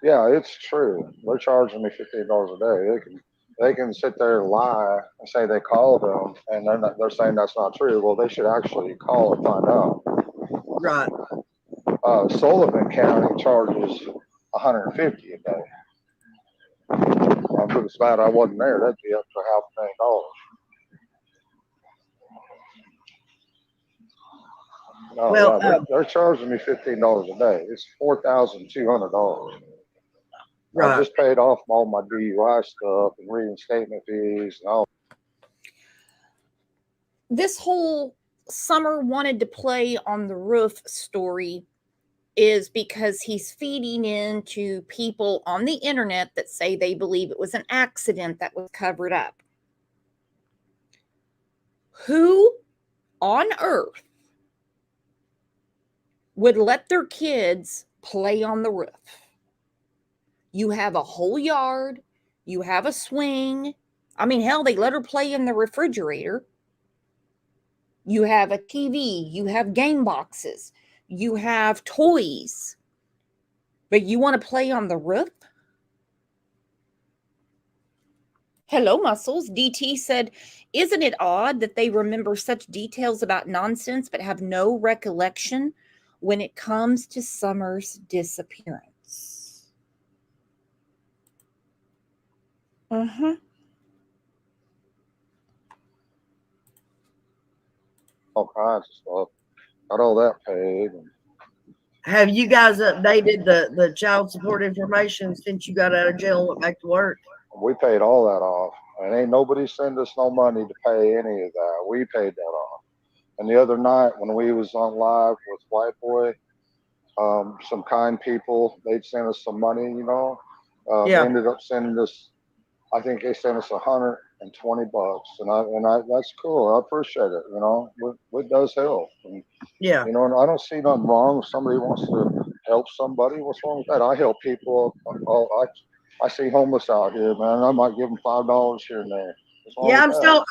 Yeah, it's true. They're charging me $15 a day. They can sit there and lie and say they called them, and they're saying that's not true. Well, they should actually call and find out. right. Sullivan County charges $150 a day. If it was bad I wasn't there, that'd be up to $500,000. No, Well, yeah, they're charging me $15 a day. It's $4,200. I right. just paid off all my DUI stuff and reinstatement fees and all. This whole Summer wanted to play on the roof story is because he's feeding into people on the internet that say they believe it was an accident that was covered up. Who on earth would let their kids play on the roof? You have a whole yard, you have a swing. I mean, hell, they let her play in the refrigerator. You have a TV, you have game boxes, you have toys, but you want to play on the roof? Hello, Muscles. DT said, isn't it odd that they remember such details about nonsense but have no recollection when it comes to Summer's disappearance? Uh-huh. All kinds of stuff. Got all that paid. Have you guys updated the child support information since you got out of jail and went back to work? We paid all that off. And ain't nobody send us no money to pay any of that. We paid that off. And the other night when we was on live with White Boy, some kind people, they'd send us some money, you know. Yeah. They ended up sending us, I think they sent us $120, and I that's cool. I appreciate it. You know, it does help. And, Yeah. you know, and I don't see nothing wrong if somebody wants to help somebody. What's wrong with that? I help people. I see homeless out here, man. I might give them $5 here and there. Yeah, I'm still.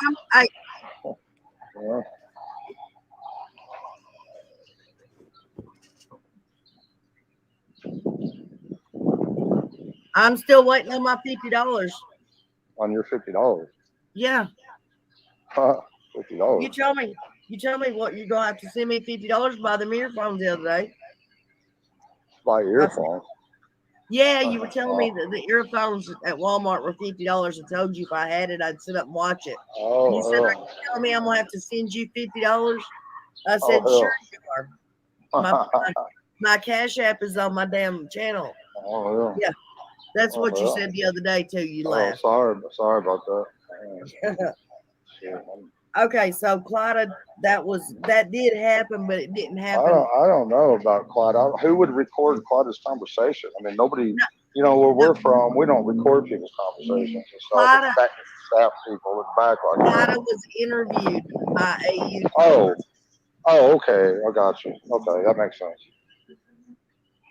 Yeah. I'm still waiting on my $50. On your $50. Yeah. $50. You tell me what you're gonna have to send me $50 by the earphones the other day. Buy earphones. Yeah, you were telling me that the earphones at Walmart were $50. I told you if I had it, I'd sit up and watch it. Oh, You said, "Are you telling me I'm gonna have to send you $50?" I said, hell. "Sure you are." My Cash App is on my damn channel. Oh, yeah. That's what you said the other day too. You laughed. Sorry about that. Okay, so Clyda, that did happen, but it didn't happen. I don't know about Clyde. Who would record Clyde's conversation? I mean, nobody. You know where we're from, we don't record people's conversations and stuff. Clyda, staff people in the back like that. Clyda was interviewed by a YouTuber. Oh, okay. I got you. Okay, that makes sense.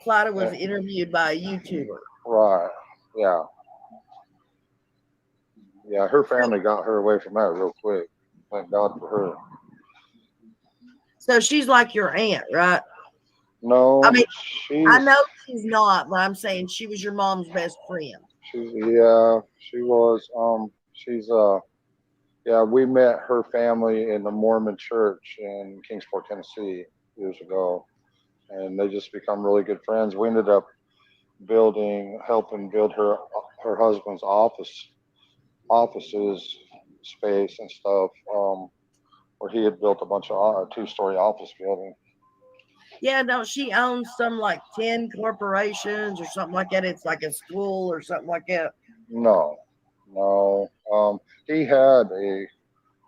Clyda was interviewed by a YouTuber. Right. Yeah. Yeah, her family got her away from that real quick. Thank God for her. So she's like your aunt, right? No, I mean, I know she's not, but I'm saying she was your mom's best friend. She was. We met her family in the Mormon church in Kingsport, Tennessee years ago, and they just become really good friends. We ended up helping build her husband's offices space and stuff, where he had built a bunch of two-story office building. Yeah, no, she owns some like 10 corporations or something like that. It's like a school or something like that. No. He had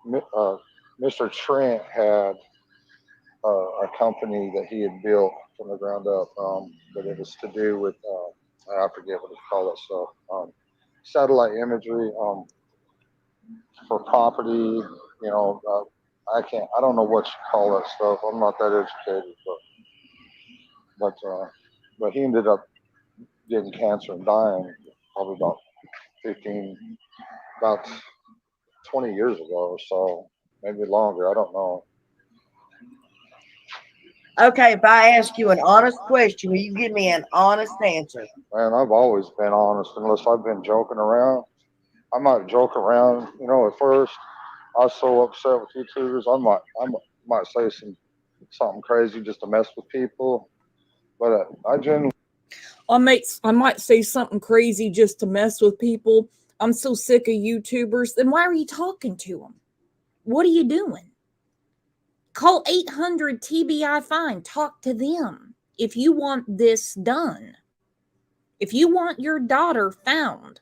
Mr. Trent had a company that he had built from the ground up, but it was to do with, I forget what it's called, that stuff, satellite imagery for property, you know, I don't know what you call that stuff. I'm not that educated, but he ended up getting cancer and dying probably about 20 years ago or so, maybe longer. I don't know. Okay, if I ask you an honest question, will you give me an honest answer? Man, I've always been honest, unless I've been joking around. I might joke around, at first. I was so upset with YouTubers, I might say something crazy just to mess with people. But I genuinely I might say something crazy just to mess with people. I'm so sick of YouTubers. Then why are you talking to them? What are you doing? Call 800 TBI Fine. Talk to them if you want this done. If you want your daughter found,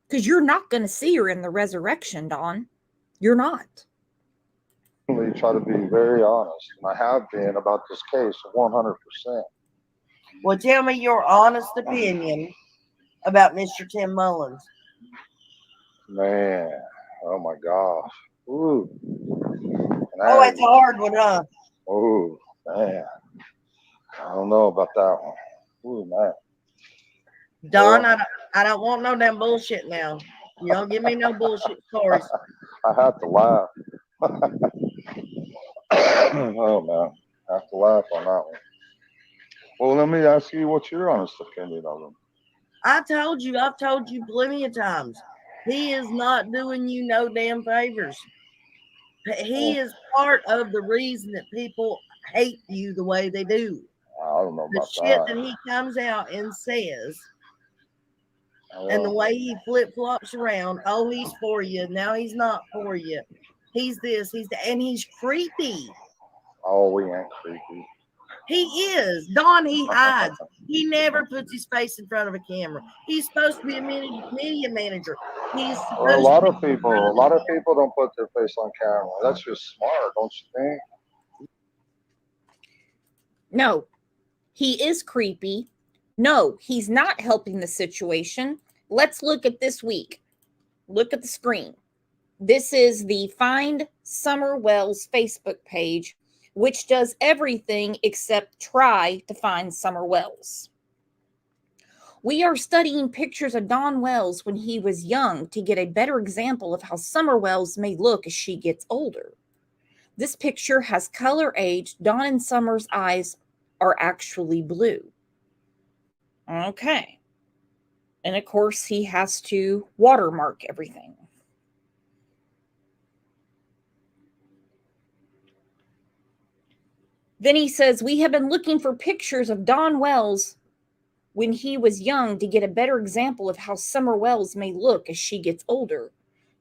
because you're not going to see her in the resurrection, Dawn. You're not. try to be very honest, and I have been about this case 100%. Well, tell me your honest opinion about Mr. Tim Mullins. Man, oh my gosh. Ooh. Oh, it's a hard one, huh? Oh, man. I don't know about that one. Ooh, man. Don, Well, I don't want no damn bullshit now. You don't give me no bullshit stories. I have to laugh. Oh, man. I have to laugh on that one. Well, let me ask you what's your honest opinion of him? I've told you plenty of times. He is not doing you no damn favors. He is part of the reason that people hate you the way they do. I don't know The about shit that. that he comes out and says, Yeah. and the way he flip flops around. Oh, he's for you. Now he's not for you. He's this. He's that, and he's creepy. Oh, we ain't creepy. He is. Don, he hides. He never puts his face in front of a camera. He's supposed to be a media manager. He's Well, a supposed lot to of people don't put their face on camera. That's just smart, don't you think? No, he is creepy. No, he's not helping the situation. Let's look at this week. Look at the screen. This is the Find Summer Wells Facebook page, which does everything except try to find Summer Wells. We are studying pictures of Dawn Wells when he was young to get a better example of how Summer Wells may look as she gets older. This picture has color aged. Dawn and Summer's eyes are actually blue. Okay. And of course, he has to watermark everything. Then he says, we have been looking for pictures of Dawn Wells when he was young to get a better example of how Summer Wells may look as she gets older.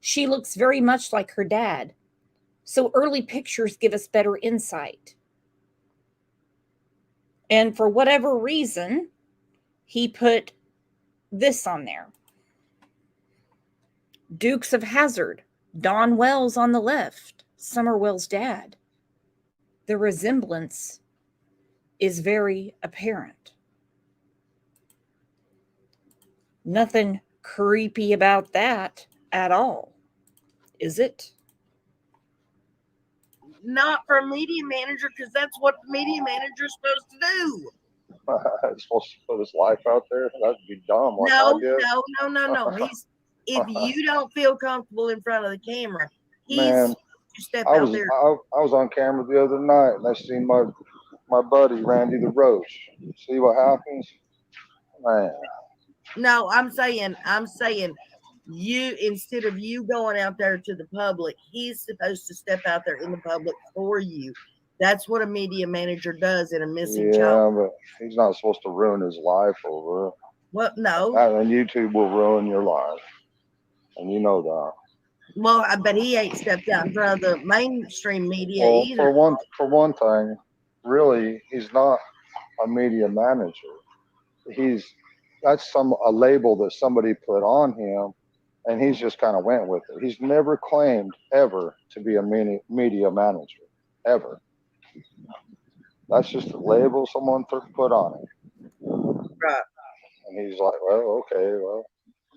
She looks very much like her dad. So early pictures give us better insight. And for whatever reason, he put this on there. Dukes of Hazzard, Dawn Wells on the left, Summer Wells' dad. The resemblance is very apparent. Nothing creepy about that at all, is it? not for a media manager, because that's what the media manager is supposed to do. He's supposed to put his life out there. That'd be dumb. Like No, I did. no. He's if you don't feel comfortable in front of the camera, he's Man, to step I out was there. I was on camera the other night, and I seen my buddy Randy the Roach. See what happens, man. No, I'm saying you, instead of you going out there to the public, he's supposed to step out there in the public for you. That's what a media manager does in a missing Yeah, child. but he's not supposed to ruin his life over it. Well, no. And YouTube will ruin your life, and you know that. Well, but he ain't stepped out in front of the mainstream media Well, either. for one thing, really, he's not a media manager. That's a label that somebody put on him, and he's just kind of went with it. He's never claimed ever to be a media manager, ever. That's just a label someone put on it. Right. And he's like, well, okay, well,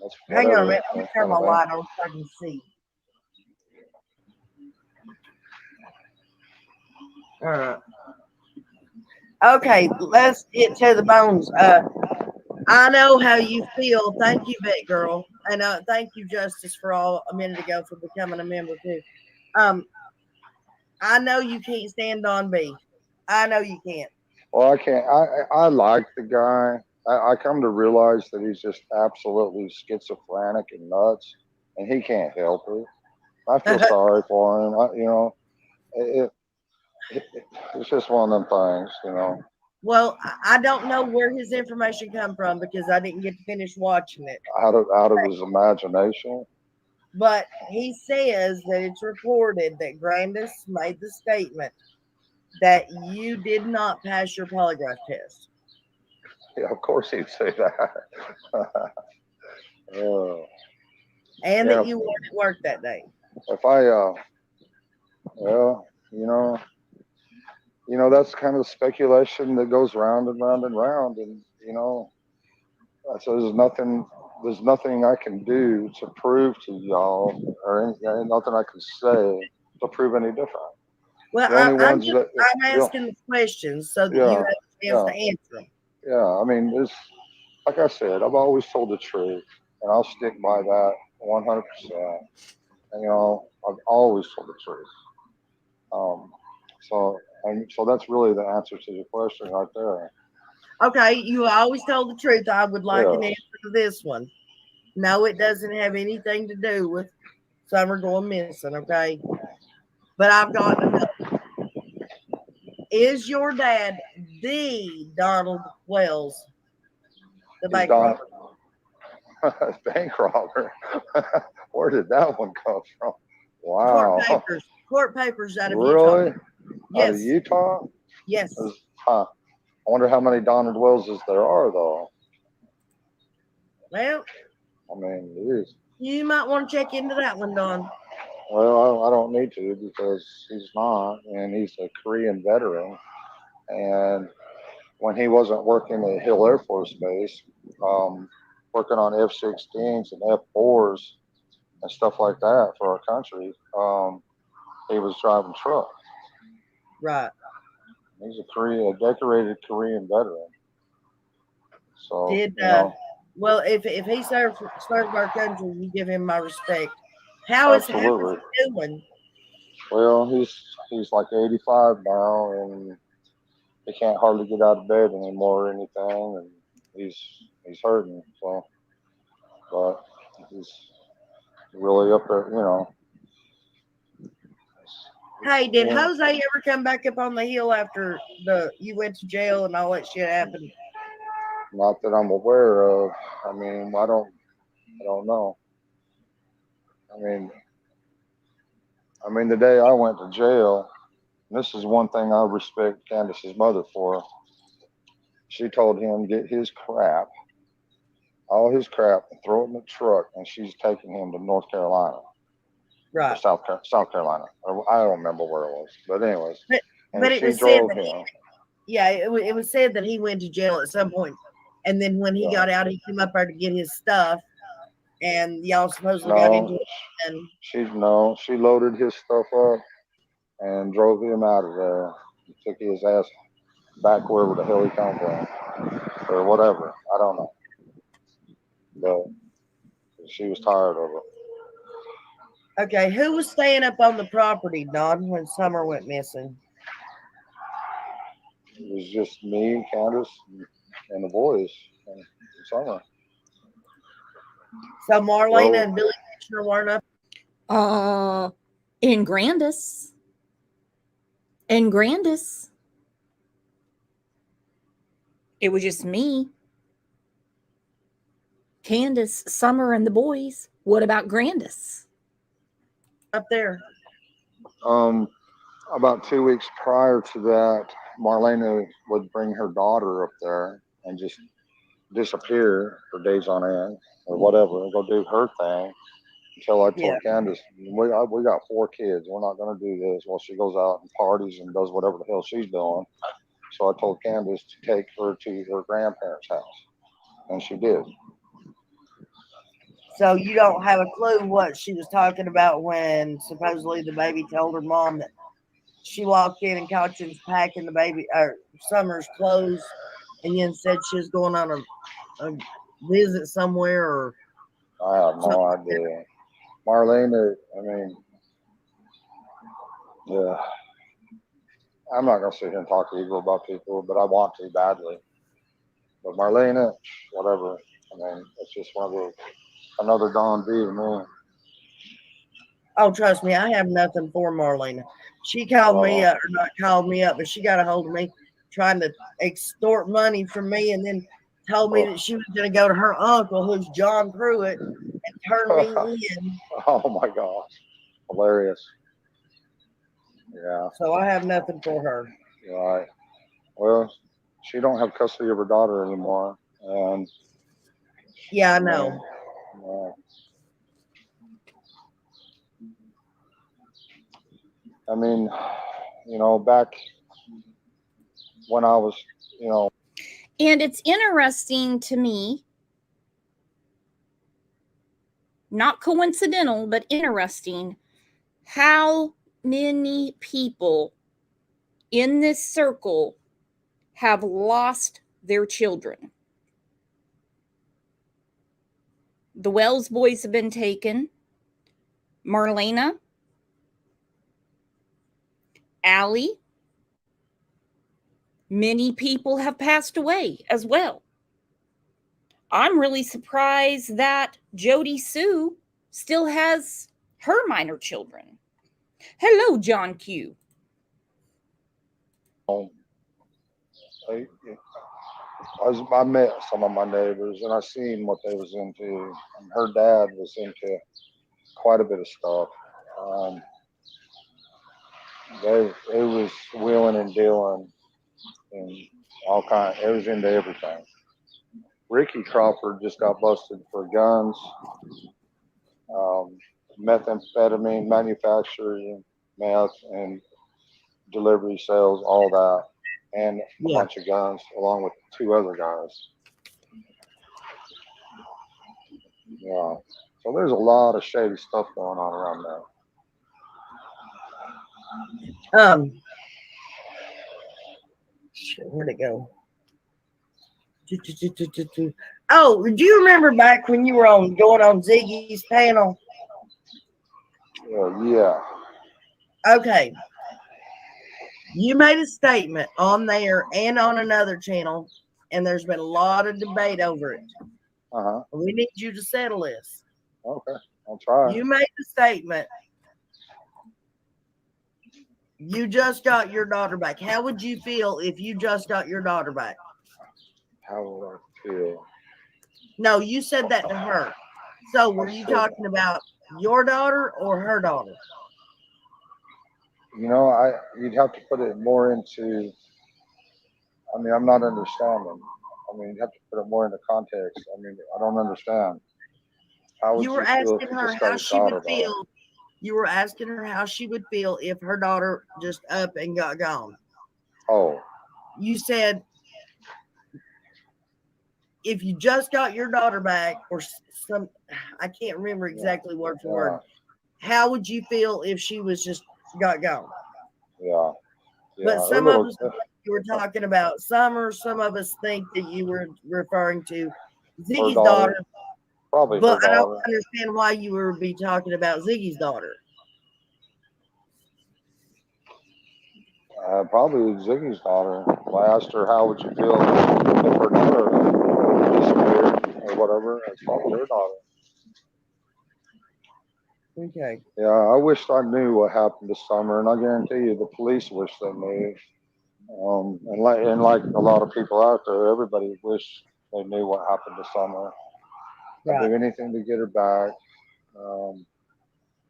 that's Hang on a whatever. minute. Let me turn my light on so I can see. All right. Okay, let's get to the bones. I know how you feel. Thank you, Vet Girl. And thank you, Justice, for all a minute ago for becoming a member too. I know you can't stand Don B. I know you can't. Well, I can't. I like the guy. I come to realize that he's just absolutely schizophrenic and nuts, and he can't help it. I feel sorry for him. It, it's just one of them things, Well, I don't know where his information come from because I didn't get to finish watching it. out of his imagination. But he says that it's reported that Grandis made the statement that you did not pass your polygraph test. Yeah, of course he'd say that. And Yeah. that you weren't at work that day. If I, well, that's kind of speculation that goes round and round and round, and so there's nothing I can do to prove to y'all, or nothing I can say to prove any different. Well, I'm asking the questions so that you have a chance to answer them. Yeah, I mean, like I said, I've always told the truth, and I'll stick by that 100%. And, I've always told the truth. So that's really the answer to your question right there. Okay, you always told the truth. I would like an answer to this one. No, it doesn't have anything to do with Summer going missing, okay? But I've got to know. Is your dad the Donald Wells, the bank robber? Bank robber? Where did that one come from? Wow. Court papers out of really? Utah. Yes. Out of Utah? Yes. I wonder how many Donald Wellses there are, though. Well, I mean, it is. You might want to check into that one, Don. Well, I don't need to because he's not, and he's a Korean veteran. And when he wasn't working at Hill Air Force Base, working on F-16s and F-4s and stuff like that for our country, he was driving trucks. Right. He's a decorated Korean veteran. So well, if he served our country, you give him my respect. How is he doing? Well, he's like 85 now, and he can't hardly get out of bed anymore or anything, and he's hurting. So, but he's really up there, Hey, did Jose ever come back up on the hill after you went to jail and all that shit happened? Not that I'm aware of. I mean, I don't know. I mean, the day I went to jail, and this is one thing I respect Candace's mother for. She told him get his crap, all his crap, and throw it in the truck, and she's taking him to North Carolina. Right. Or South Carolina. I don't remember where it was. But anyways. But it was said that it was said that he went to jail at some point. And then when he got out, he came up there to get his stuff. And y'all supposedly got into it. And she loaded his stuff up and drove him out of there. Took his ass back wherever the hell he come from. Or whatever. I don't know. But she was tired of it. Okay, who was staying up on the property, Don, when Summer went missing? It was just me, Candace, and the boys, and Summer. So Marlena and Billy Kitchener weren't up? In Grandis. In Grandis. It was just me, Candace, Summer, and the boys. What about Grandis? Up there. About 2 weeks prior to that, Marlena would bring her daughter up there and just disappear for days on end or whatever and go do her thing until I told Candace, we got 4 kids. We're not going to do this while she goes out and parties and does whatever the hell she's doing. So I told Candace to take her to her grandparents' house, and she did. So you don't have a clue what she was talking about when supposedly the baby told her mom that she walked in and caught you packing the baby or Summer's clothes, and then said she was going on a visit somewhere. Or I have no idea. Marlena, I mean, yeah, I'm not gonna sit here and talk evil about people, but I want to badly. But Marlena, whatever. I mean, it's just one of those another Don B to me. Oh, trust me, I have nothing for Marlena. She called me up, or not called me up, but she got a hold of me trying to extort money from me, and then told me that she was going to go to her uncle, who's John Pruitt, and turn me in. Oh my gosh, hilarious. Yeah. So I have nothing for her. Right. Well, she don't have custody of her daughter anymore, and yeah, I know. I mean, back when I was, And it's interesting to me, not coincidental, but interesting, how many people in this circle have lost their children. The Wells boys have been taken. Marlena, Allie, many people have passed away as well. I'm really surprised that Jody Sue still has her minor children. Hello, John Q. I met some of my neighbors and I seen what they was into. And her dad was into quite a bit of stuff. It was wheeling and dealing and all kind. It was into everything. Ricky Crawford just got busted for guns, methamphetamine manufacturing, meth, and delivery sales, all that, and a bunch of guns, along with 2 other guys. Yeah. So there's a lot of shady stuff going on around there. Where'd it go? Oh, do you remember back when you were going on Ziggy's panel? Yeah. Okay. You made a statement on there and on another channel, and there's been a lot of debate over it. We need you to settle this. Okay, I'll try. You made the statement. You just got your daughter back. How would you feel if you just got your daughter back? How would I feel? No, you said that to her. So were you talking about your daughter or her daughter? You'd have to put it more into. I mean, I'm not understanding. I mean, you have to put it more into context. I mean, I don't understand. How would you were asking her how she would feel. You were asking her how she would feel if her daughter just up and got gone. Oh. You said if you just got your daughter back, or some, I can't remember exactly word for word. How would you feel if she was just got gone? Yeah. But some of us think you were talking about Summer. Some of us think that you were referring to Ziggy's daughter. Probably. But I don't understand why you would be talking about Ziggy's daughter. Probably Ziggy's daughter. I asked her, how would you feel if her daughter disappeared or whatever? It's probably her daughter. Okay. Yeah, I wished I knew what happened this summer, and I guarantee you the police wish they knew. And like a lot of people out there, everybody wish they knew what happened this summer. Right. I'd do anything to get her back.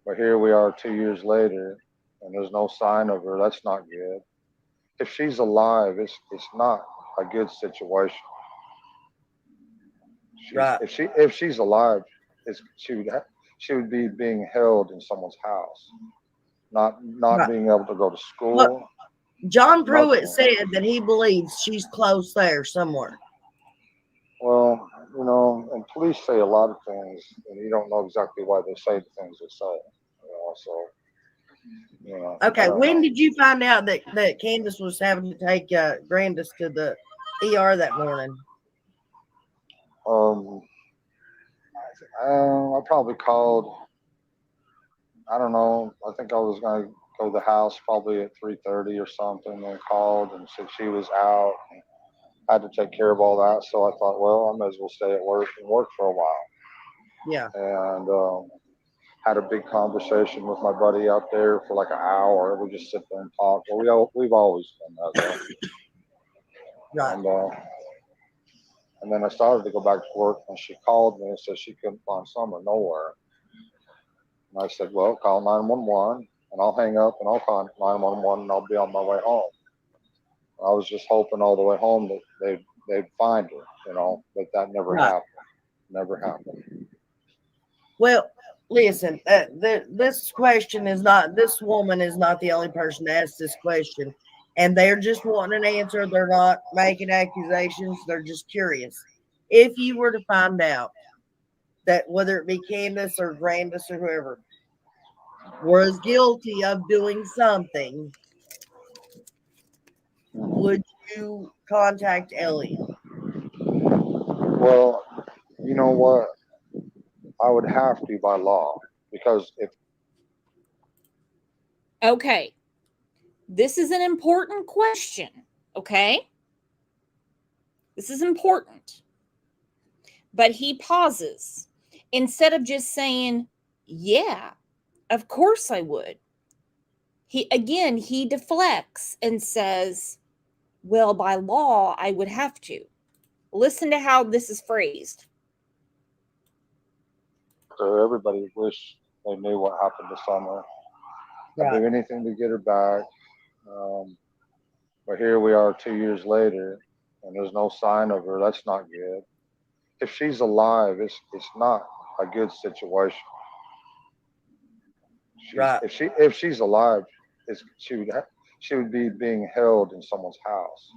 But here we are 2 years later, and there's no sign of her. That's not good. If she's alive, it's not a good situation. Right. If she's alive, she would be being held in someone's house, not right. Being able to go to school. Look, John Pruitt said that he believes she's close there somewhere. Well, and police say a lot of things, and you don't know exactly why they say the things they say. Okay, when did you find out that Candace was having to take Grandis to the ER that morning? I probably called. I don't know. I think I was going to go to the house probably at 3:30 or something, and called and said she was out. And I had to take care of all that, so I thought, well, I might as well stay at work and work for a while. Yeah. And had a big conversation with my buddy out there for like an hour. We just sit there and talk. Well, we've always done that. Right. And then I started to go back to work, and she called me and said she couldn't find Summer nowhere. And I said, well, call 911, and I'll hang up and I'll call 911 and I'll be on my way home. I was just hoping all the way home that they'd find her, but that never Right. happened. Never happened. Well, listen, this question is not, this woman is not the only person to ask this question. And they're just wanting an answer. They're not making accusations. They're just curious. If you were to find out that whether it be Candace or Grandis or whoever was guilty of doing something, would you contact Ellie? Well, you know what? I would have to by law, because if Okay. This is an important question. Okay. This is important. But he pauses instead of just saying, yeah, of course I would. He deflects and says, well, by law, I would have to. Listen to how this is phrased. everybody wish they knew what happened to Summer. I'd do anything to get her back. But here we are 2 years later, and there's no sign of her. That's not good. If she's alive, it's not a good situation. Right. If she's alive, she would be being held in someone's house,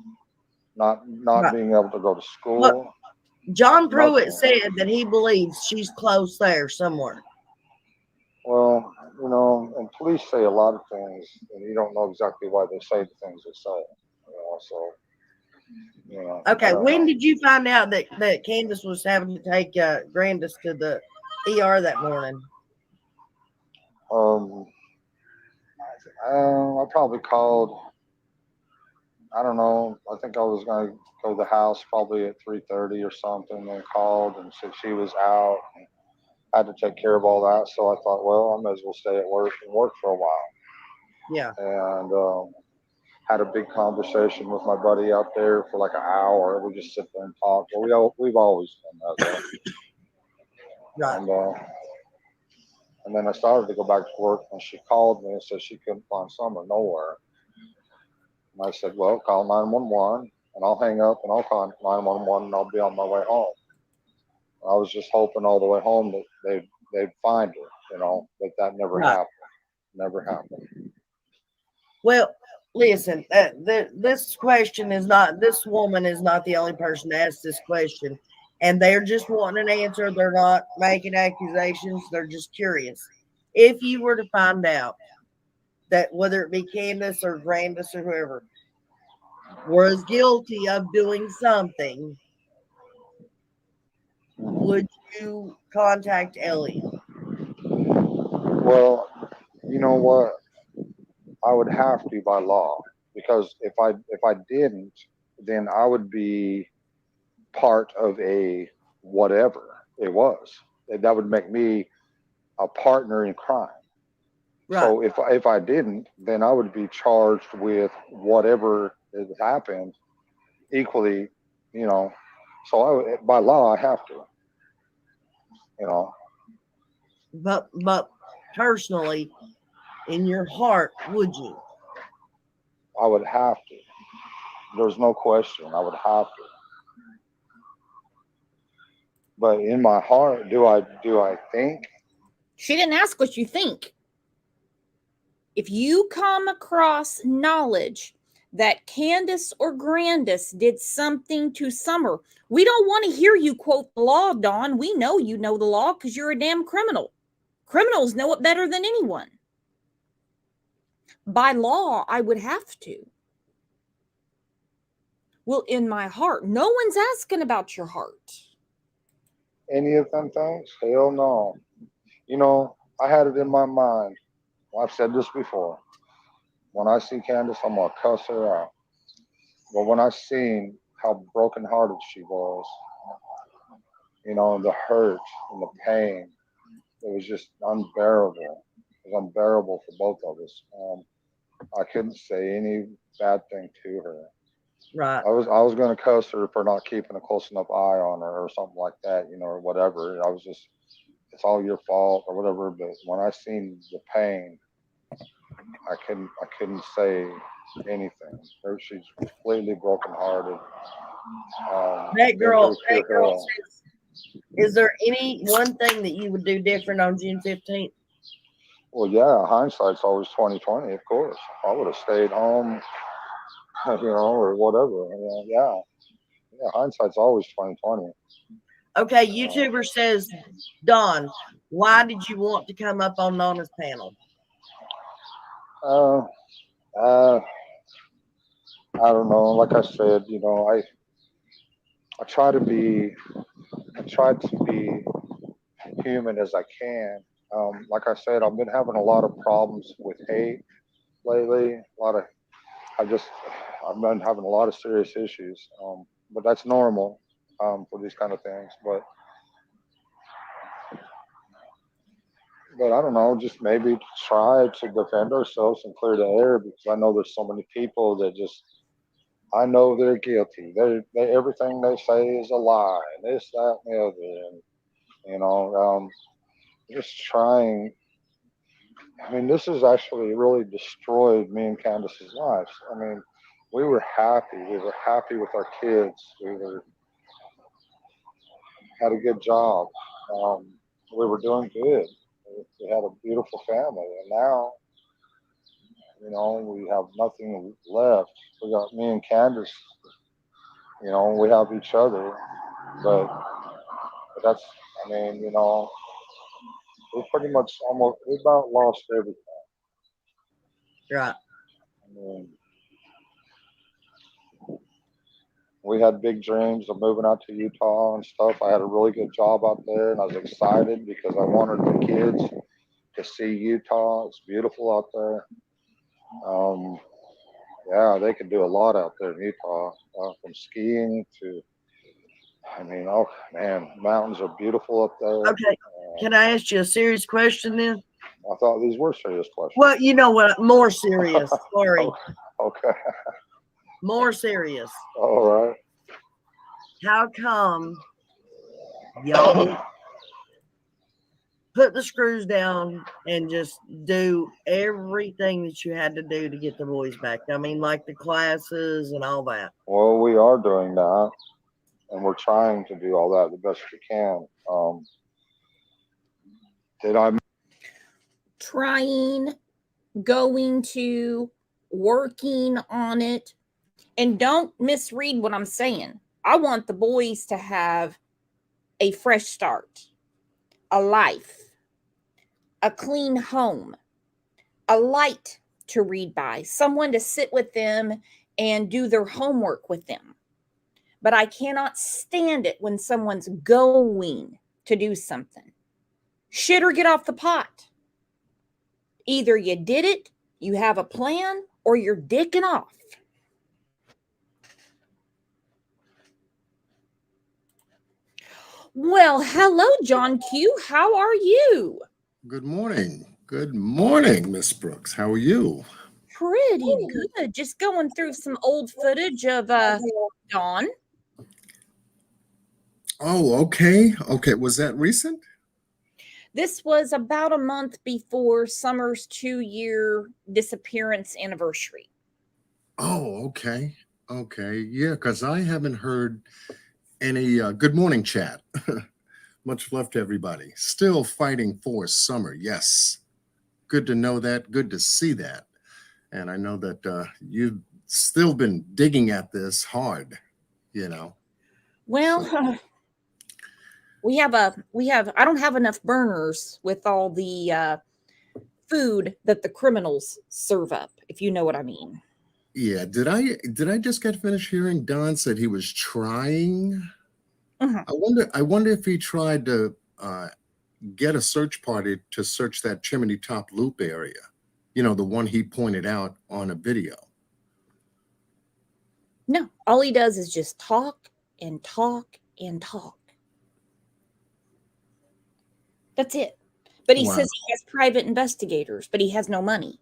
not Right. being able to go to school. Look, John Pruitt Nothing. said that he believes she's close there somewhere. Well, and police say a lot of things, and you don't know exactly why they say the things they say. So. Okay, when know. did you find out that Candace was having to take Grandis to the ER that morning? I probably called. I don't know. I think I was going to go to the house probably at 3:30 or something, and called and said she was out. And I had to take care of all that, so I thought, well, I might as well stay at work and work for a while. Yeah. And had a big conversation with my buddy out there for like an hour. We just sit there and talk. Well, we've always done that. Right. And then I started to go back to work, and she called me and said she couldn't find Summer nowhere. And I said, well, call 911, and I'll hang up and I'll call 911 and I'll be on my way home. I was just hoping all the way home that they'd find her, but that never happened. Never happened. Well, listen, this question is not, this woman is not the only person to ask this question. And they're just wanting an answer. They're not making accusations. They're just curious. If you were to find out that whether it be Candace or Grandis or whoever was guilty of doing something, would you contact Ellie? Well, you know what? I would have to by law, because if I didn't, then I would be part of a whatever it was. That would make me a partner in crime. Right. So if I didn't, then I would be charged with whatever has happened equally, So by law, I have to. But personally, in your heart, would you? I would have to. There's no question. I would have to. But in my heart, do I think? She didn't ask what you think. If you come across knowledge that Candace or Grandis did something to Summer, we don't want to hear you quote the law, Dawn. We know you know the law because you're a damn criminal. Criminals know it better than anyone. By law, I would have to. Well, in my heart, no one's asking about your heart. Any of them things? Hell no. I had it in my mind. I've said this before. when I see Candace, I'm gonna cuss her out. But when I seen how brokenhearted she was, the hurt and the pain, it was just unbearable. It was unbearable for both of us. I couldn't say any bad thing to her. Right. I was gonna cuss her for not keeping a close enough eye on her or something like that, or whatever. I was just, it's all your fault or whatever. But when I seen the pain, I couldn't say anything. She's completely brokenhearted. That Been girl, through that pure girl hell. says, is there any one thing that you would do different on June 15th? Well, yeah, hindsight's always 2020, of course. I would have stayed home, or whatever. Yeah, hindsight's always 2020. Okay, YouTuber says, Don, why did you want to come up on Nana's panel? Uh, uh, I don't know. Like I said, I try to be human as I can. Like I said, I've been having a lot of problems with hate lately. I've been having a lot of serious issues. But that's normal for these kind of things. But I don't know, just maybe try to defend ourselves and clear the air, because I know there's so many people that just, I know they're guilty. They everything they say is a lie, and this, that, and the other, and just trying. I mean, this has actually really destroyed me and Candace's lives. I mean, we were happy. We were happy with our kids. Had a good job. We were doing good. We had a beautiful family, and now, we have nothing left. We got me and Candace. We have each other, but that's. I mean, we pretty much we about lost everything. Right. I mean, we had big dreams of moving out to Utah and stuff. I had a really good job out there, and I was excited because I wanted the kids to see Utah. It's beautiful out there. Yeah, they can do a lot out there in Utah, from skiing to, I mean, oh man, mountains are beautiful up there. Okay. Can I ask you a serious question then? I thought these were serious questions. Well, you know what? More serious. Sorry. Okay. More serious. All right. How come y'all put the screws down and just do everything that you had to do to get the boys back? I mean, like the classes and all that. Well, we are doing that, and we're trying to do all that the best we can. Did I? Trying, going to, working on it. And don't misread what I'm saying. I want the boys to have a fresh start, a life, a clean home, a light to read by, someone to sit with them and do their homework with them. But I cannot stand it when someone's going to do something. Shit or get off the pot. Either you did it, you have a plan, or you're dicking off. Well, hello, John Q. How are you? Good morning. Good morning, Miss Brooks. How are you? Pretty good. Just going through some old footage of Dawn. Oh, okay. Okay. Was that recent? This was about a month before Summer's 2-year disappearance anniversary. Oh, okay. Okay. Yeah, because I haven't heard any good morning chat. Much love to everybody. Still fighting for Summer. Yes. Good to know that. Good to see that. And I know that you've still been digging at this hard, Well, So- I don't have enough burners with all the food that the criminals serve up, if you know what I mean. Yeah. Did I just get finished hearing Don said he was trying? Mhm. I wonder if he tried to get a search party to search that chimney top loop area. the one he pointed out on a video. No, all he does is just talk and talk and talk. That's it. But he Wow. says he has private investigators, but he has no money.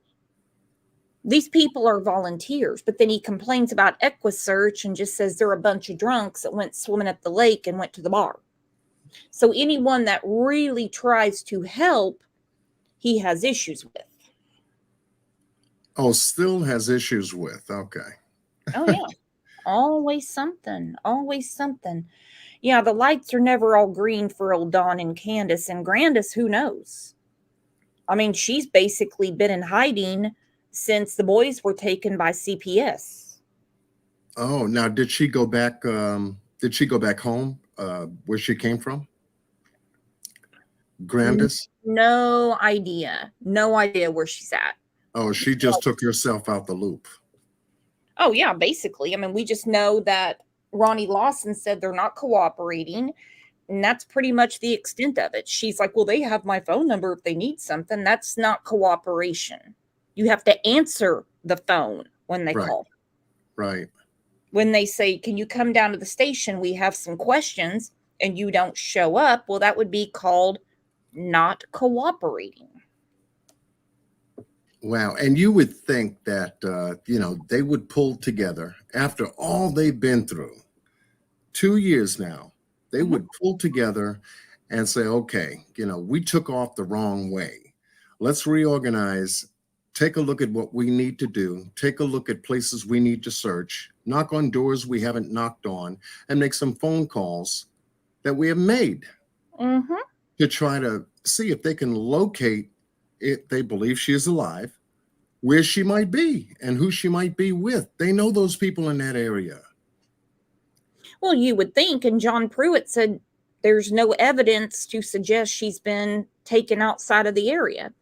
These people are volunteers, but then he complains about EquiSearch and just says they're a bunch of drunks that went swimming at the lake and went to the bar. So anyone that really tries to help, he has issues with. Oh, still has issues with. Okay. Oh, yeah. Always something. Always something. Yeah, the lights are never all green for old Dawn and Candace. And Grandis, who knows? I mean, she's basically been in hiding since the boys were taken by CPS. Oh, now did she go back? Did she go back home where she came from? Grandis? No idea. No idea where she's at. Oh, she just took herself out the loop. Oh, yeah, basically. I mean, we just know that Ronnie Lawson said they're not cooperating, and that's pretty much the extent of it. She's like, well, they have my phone number if they need something. That's not cooperation. You have to answer the phone when they call. Right. When they say, can you come down to the station? We have some questions, and you don't show up. Well, that would be called not cooperating. Wow. And you would think that, they would pull together after all they've been through. 2 years now, they would pull together and say, okay, we took off the wrong way. Let's reorganize, take a look at what we need to do, take a look at places we need to search, knock on doors we haven't knocked on, and make some phone calls that we have made to try to see if they can locate, if they believe she is alive, where she might be and who she might be with. They know those people in that area. Well, you would think, and John Pruitt said there's no evidence to suggest she's been taken outside of the area.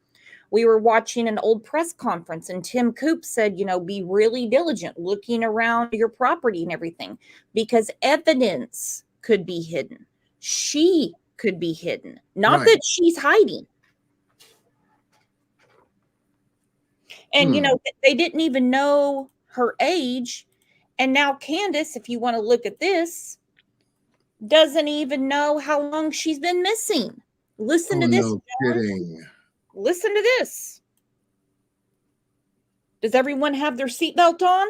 We were watching an old press conference, and Tim Coop said, be really diligent looking around your property and everything, because evidence could be hidden. She could be hidden. Not that she's hiding. And, they didn't even know her age. And now Candace, if you want to look at this, doesn't even know how long she's been missing. Listen to this. No kidding. Listen to this. Does everyone have their seatbelt on?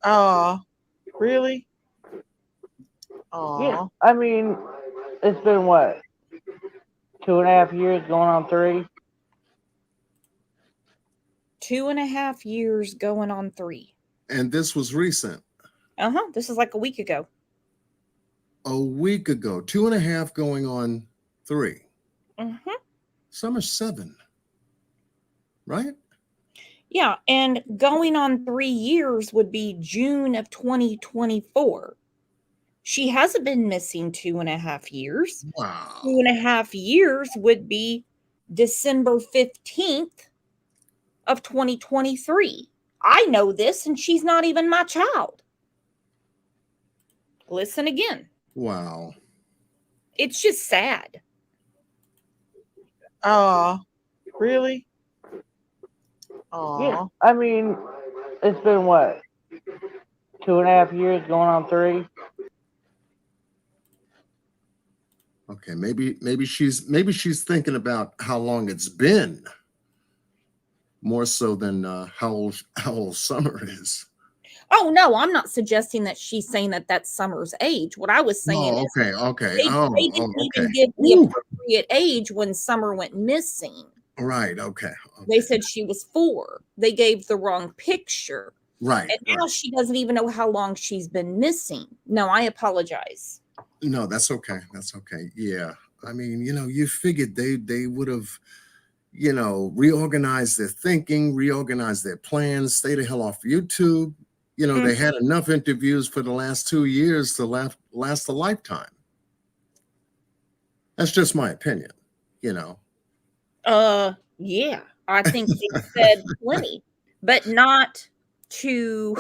Oh, really? Oh, Yeah. I mean, it's been what? 2.5 years going on 3? 2.5 years going on 3. And this was recent. This is like a week ago. A week ago. 2.5 going on 3. Summer 7. Right? Yeah. And going on 3 years would be June of 2024. She hasn't been missing 2.5 years. Wow. 2.5 years would be December 15th of 2023. I know this, and she's not even my child. Listen again. Wow. It's just sad. oh, really? Oh, Yeah. I mean, it's been what? 2.5 years going on 3? Okay, maybe she's thinking about how long it's been, more so than how old Summer is. Oh, no, I'm not suggesting that she's saying that that's Summer's age. What I was saying is okay. they didn't even give the appropriate age when Summer went missing. Right, okay. They said she was 4. They gave the wrong picture. Right. And now she doesn't even know how long she's been missing. No, I apologize. No, that's okay. That's okay. Yeah. I mean, you figured they would have, reorganized their thinking, reorganized their plans, stay the hell off YouTube. They had enough interviews for the last 2 years to last a lifetime. That's just my opinion, Yeah, I think they said plenty, but not to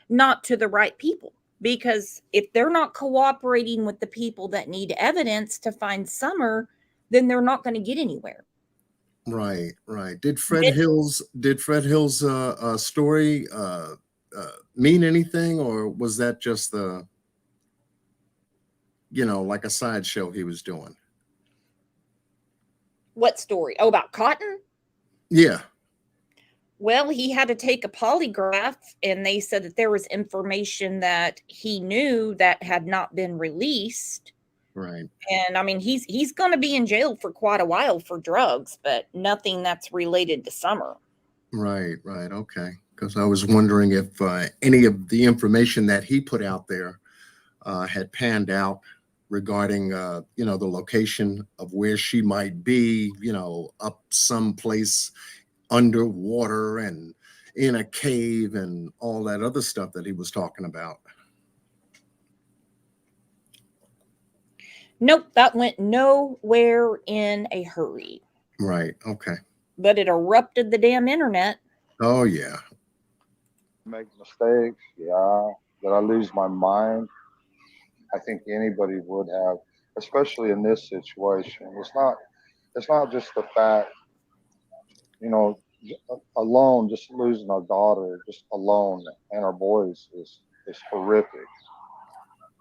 the right people. Because if they're not cooperating with the people that need evidence to find Summer, then they're not going to get anywhere. Right, right. Did Fred Hill's story mean anything, or was that just the, like a sideshow he was doing? What story? Oh, about Cotton? Yeah. Well, he had to take a polygraph, and they said that there was information that he knew that had not been released. Right. And I mean, he's going to be in jail for quite a while for drugs, but nothing that's related to Summer. Right, right. Okay. Because I was wondering if any of the information that he put out there had panned out regarding, the location of where she might be, up someplace underwater and in a cave and all that other stuff that he was talking about. Nope, that went nowhere in a hurry. Right. Okay. But it erupted the damn internet. Oh, yeah. Make mistakes, yeah. Did I lose my mind? I think anybody would have, especially in this situation. It's not just the fact, alone, just losing our daughter, just alone, and our boys is horrific.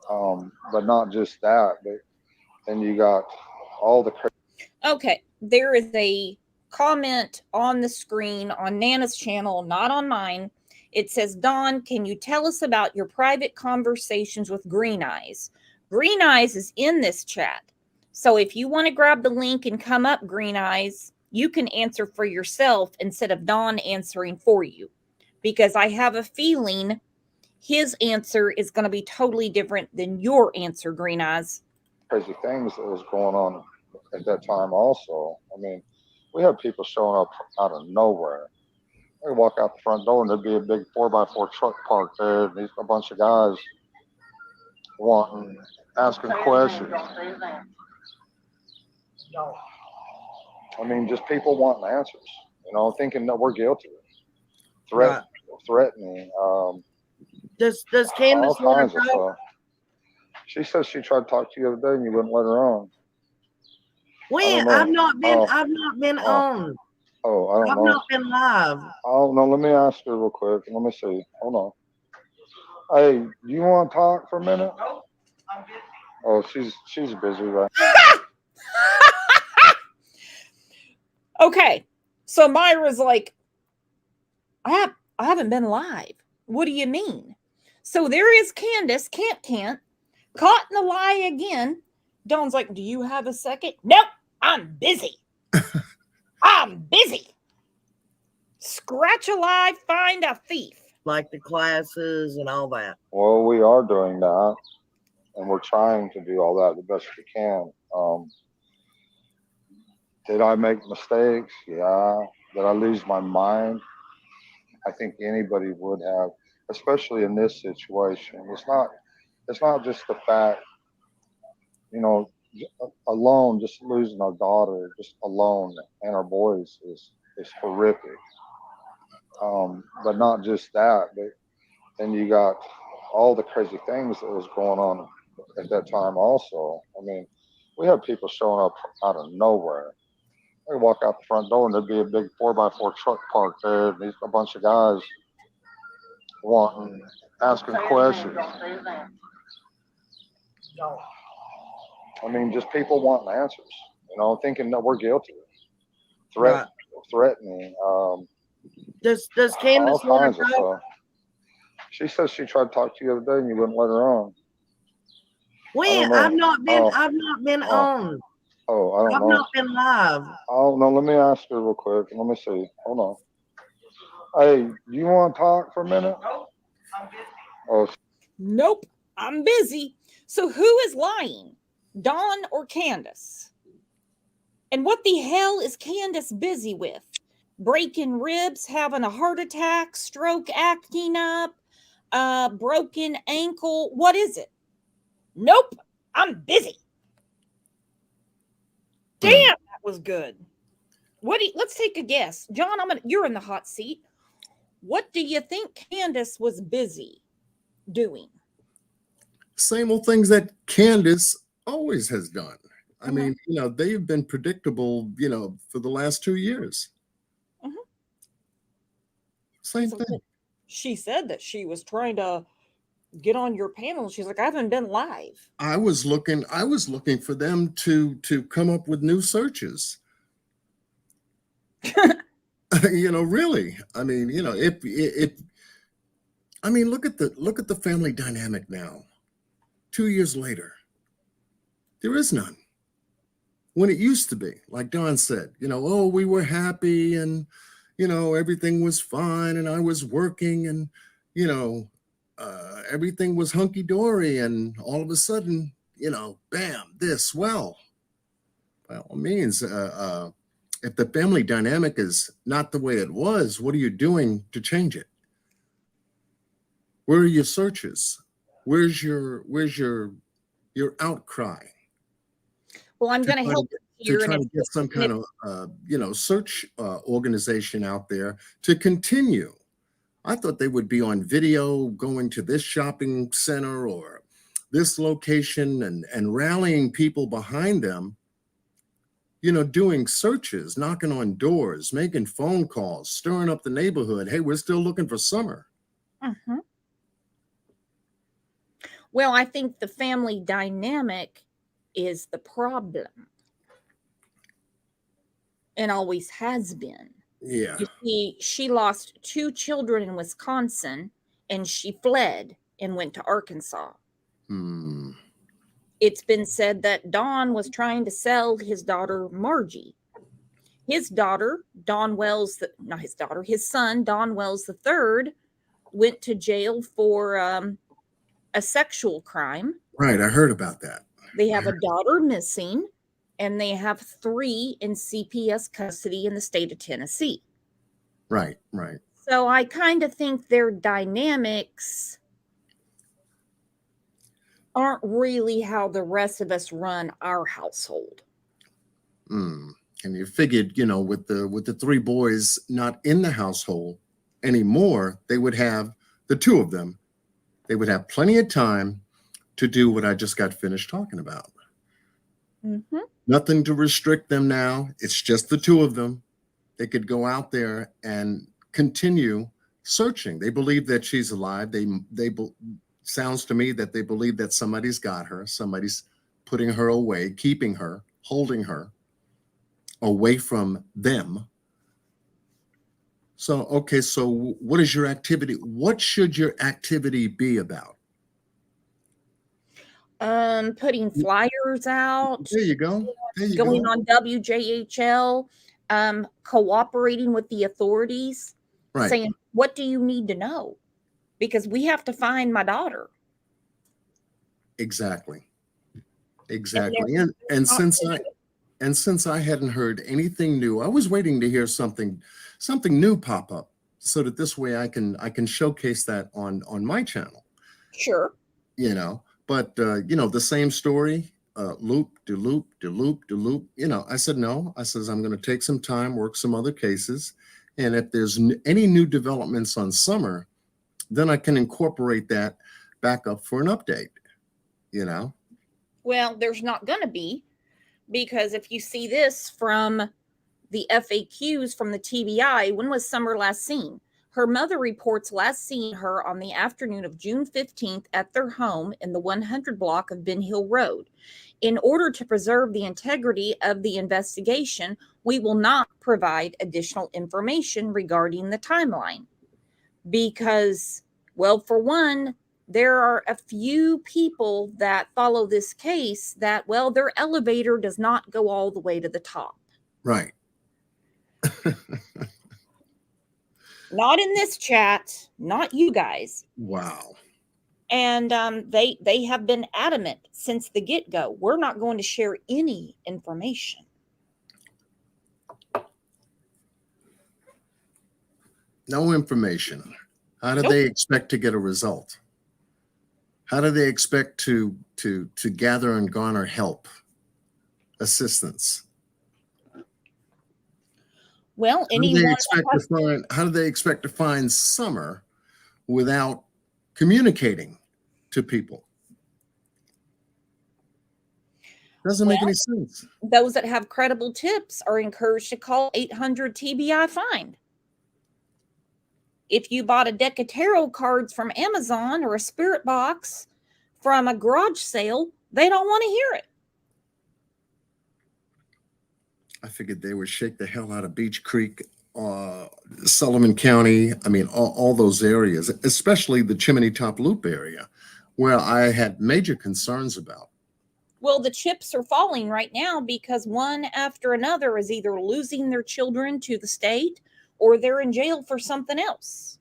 But not just that, but then you got all the. Okay, there is a comment on the screen on Nana's channel, not on mine. It says, Dawn, can you tell us about your private conversations with Green Eyes? Green Eyes is in this chat. So if you want to grab the link and come up, Green Eyes, you can answer for yourself instead of Dawn answering for you. Because I have a feeling his answer is going to be totally different than your answer, Green Eyes. Crazy things that was going on at that time also. I mean, we had people showing up out of nowhere. They walk out the front door and there'd be a big 4x4 truck parked there, and a bunch of guys asking questions. I mean, just people wanting answers, thinking that we're guilty, threatening. Does Candace all want kinds to of talk? stuff. She says she tried to talk to you the other day and you wouldn't let her on. When? I've not been on. Oh, I don't I've know. not been live. Oh no, let me ask her real quick. Let me see. Hold on. Hey, do you want to talk for a minute? Oh, she's busy right now. Okay, so Myra's like, I haven't been live. What do you mean? So there is Candace, can't, caught in the lie again. Dawn's like, do you have a second? Nope, I'm busy. I'm busy. Scratch a lie, find a thief. Like the classes and all that. Well, we are doing that, and we're trying to do all that the best we can. Did I make mistakes? Yeah. Did I lose my mind? I think anybody would have, especially in this situation. It's not just the fact, alone, just losing our daughter, just alone, and our boys is horrific. But not just that, but then you got all the crazy things that was going on at that time also. I mean, we had people showing up out of nowhere. They walk out the front door and there'd be a big 4x4 truck parked there, and a bunch of guys asking questions. I mean, just people wanting answers, thinking that we're guilty, threatening. Does Candace all want kinds to of talk? stuff. She says she tried to talk to you the other day and you wouldn't let her on. When? I've not been on. Oh, I don't know. I've not been live. Oh no, let me ask her real quick. Let me see. Hold on. Hey, do you want to talk for a minute? Nope, I'm busy. Oh. Nope, I'm busy. So who is lying? Dawn or Candace? And what the hell is Candace busy with? Breaking ribs, having a heart attack, stroke acting up, broken ankle. What is it? Nope, I'm busy. Damn, that was good. Let's take a guess. John, you're in the hot seat. What do you think Candace was busy doing? Same old things that Candace always has done. I mean, they've been predictable, for the last 2 years. Mhm. Same So thing. she said that she was trying to get on your panel. She's like, I haven't been live. I was looking for them to come up with new searches. Really. I mean, look at the family dynamic now. 2 years later, there is none. When it used to be, like Don said, oh, we were happy and, everything was fine and I was working and, everything was hunky dory, and all of a sudden, bam, this. Well, by all means, if the family dynamic is not the way it was, what are you doing to change it? Where are your searches? Where's your outcry? Well, I'm going to help to try to get some kind of search organization out there to continue. I thought they would be on video, going to this shopping center or this location and rallying people behind them, doing searches, knocking on doors, making phone calls, stirring up the neighborhood. Hey, we're still looking for Summer. Mm-hmm. Well, I think the family dynamic is the problem and always has been. Yeah. You see, she lost 2 children in Wisconsin and she fled and went to Arkansas. It's been said that Don was trying to sell his daughter Margie. His daughter, his son, Don Wells III, went to jail for a sexual crime. Right, I heard about that. They have a daughter missing, and they have 3 in CPS custody in the state of Tennessee. Right. So I kind of think their dynamics aren't really how the rest of us run our household. And you figured, with the 3 boys not in the household anymore, they would have, the 2 of them, they would have plenty of time to do what I just got finished talking about. Mm-hmm. Nothing to restrict them now. It's just the 2 of them. They could go out there and continue searching. They believe that she's alive. Sounds to me that they believe that somebody's got her. Somebody's putting her away, keeping her, holding her away from them. So, okay, so what is your activity? What should your activity be about? Putting flyers out. There you go. Going on WJHL, cooperating with the authorities, right. Saying, what do you need to know? Because we have to find my daughter. Exactly. And since I hadn't heard anything new, I was waiting to hear something new pop up, so that this way I can showcase that on my channel. Sure. But the same story, loop, de loop. I said no. I says I'm going to take some time, work some other cases, and if there's any new developments on Summer, then I can incorporate that back up for an update. Well, there's not going to be, because if you see this from the FAQs from the TBI, when was Summer last seen? Her mother reports last seeing her on the afternoon of June 15th at their home in the 100 block of Ben Hill Road. In order to preserve the integrity of the investigation, we will not provide additional information regarding the timeline. Because, well, for one, there are a few people that follow this case that, well, their elevator does not go all the way to the top. Right. Not in this chat, not you guys. Wow. And they have been adamant since the get-go. We're not going to share any information. No information. How do they expect to get a result? How do they expect to gather and garner help, assistance? Well, how do they expect to find Summer without communicating to people? Doesn't make any sense. Those that have credible tips are encouraged to call 800 TBI find. If you bought a deck of tarot cards from Amazon or a spirit box from a garage sale, they don't want to hear it. I figured they would shake the hell out of Beach Creek, Sullivan County. I mean, all those areas, especially the Chimney Top Loop area, where I had major concerns about. Well, the chips are falling right now because one after another is either losing their children to the state or they're in jail for something else.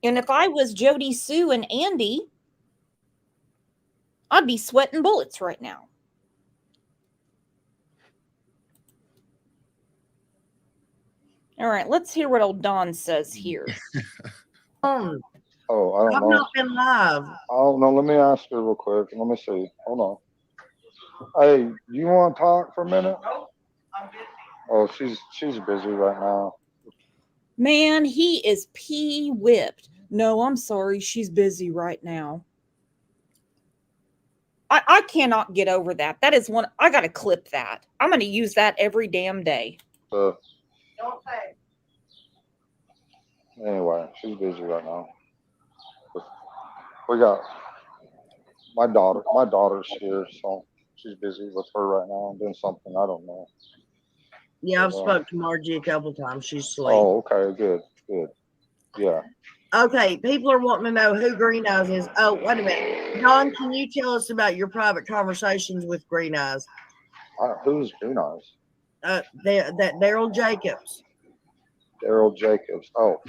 And if I was Jody, Sue, and Andy, I'd be sweating bullets right now. All right, let's hear what old Don says here. Oh, Oh, I I've don't know. not been live. Oh no, let me ask her real quick. Let me see. Hold on. Hey, you want to talk for a minute? Oh, she's busy right now. Man, he is pee-whipped. No, I'm sorry. She's busy right now. I cannot get over that. That is one. I got to clip that. I'm going to use that every damn day. Don't say. Anyway, she's busy right now. We got my daughter. My daughter's here, so she's busy with her right now and doing something. I don't know. Yeah, I've spoke to Margie a couple times. She's asleep. Oh, okay, good. Yeah. Okay, people are wanting to know who Green Eyes is. Oh, wait a minute. Don, can you tell us about your private conversations with Green Eyes? Who's Green Eyes? That Daryl Jacobs. Daryl Jacobs. Oh,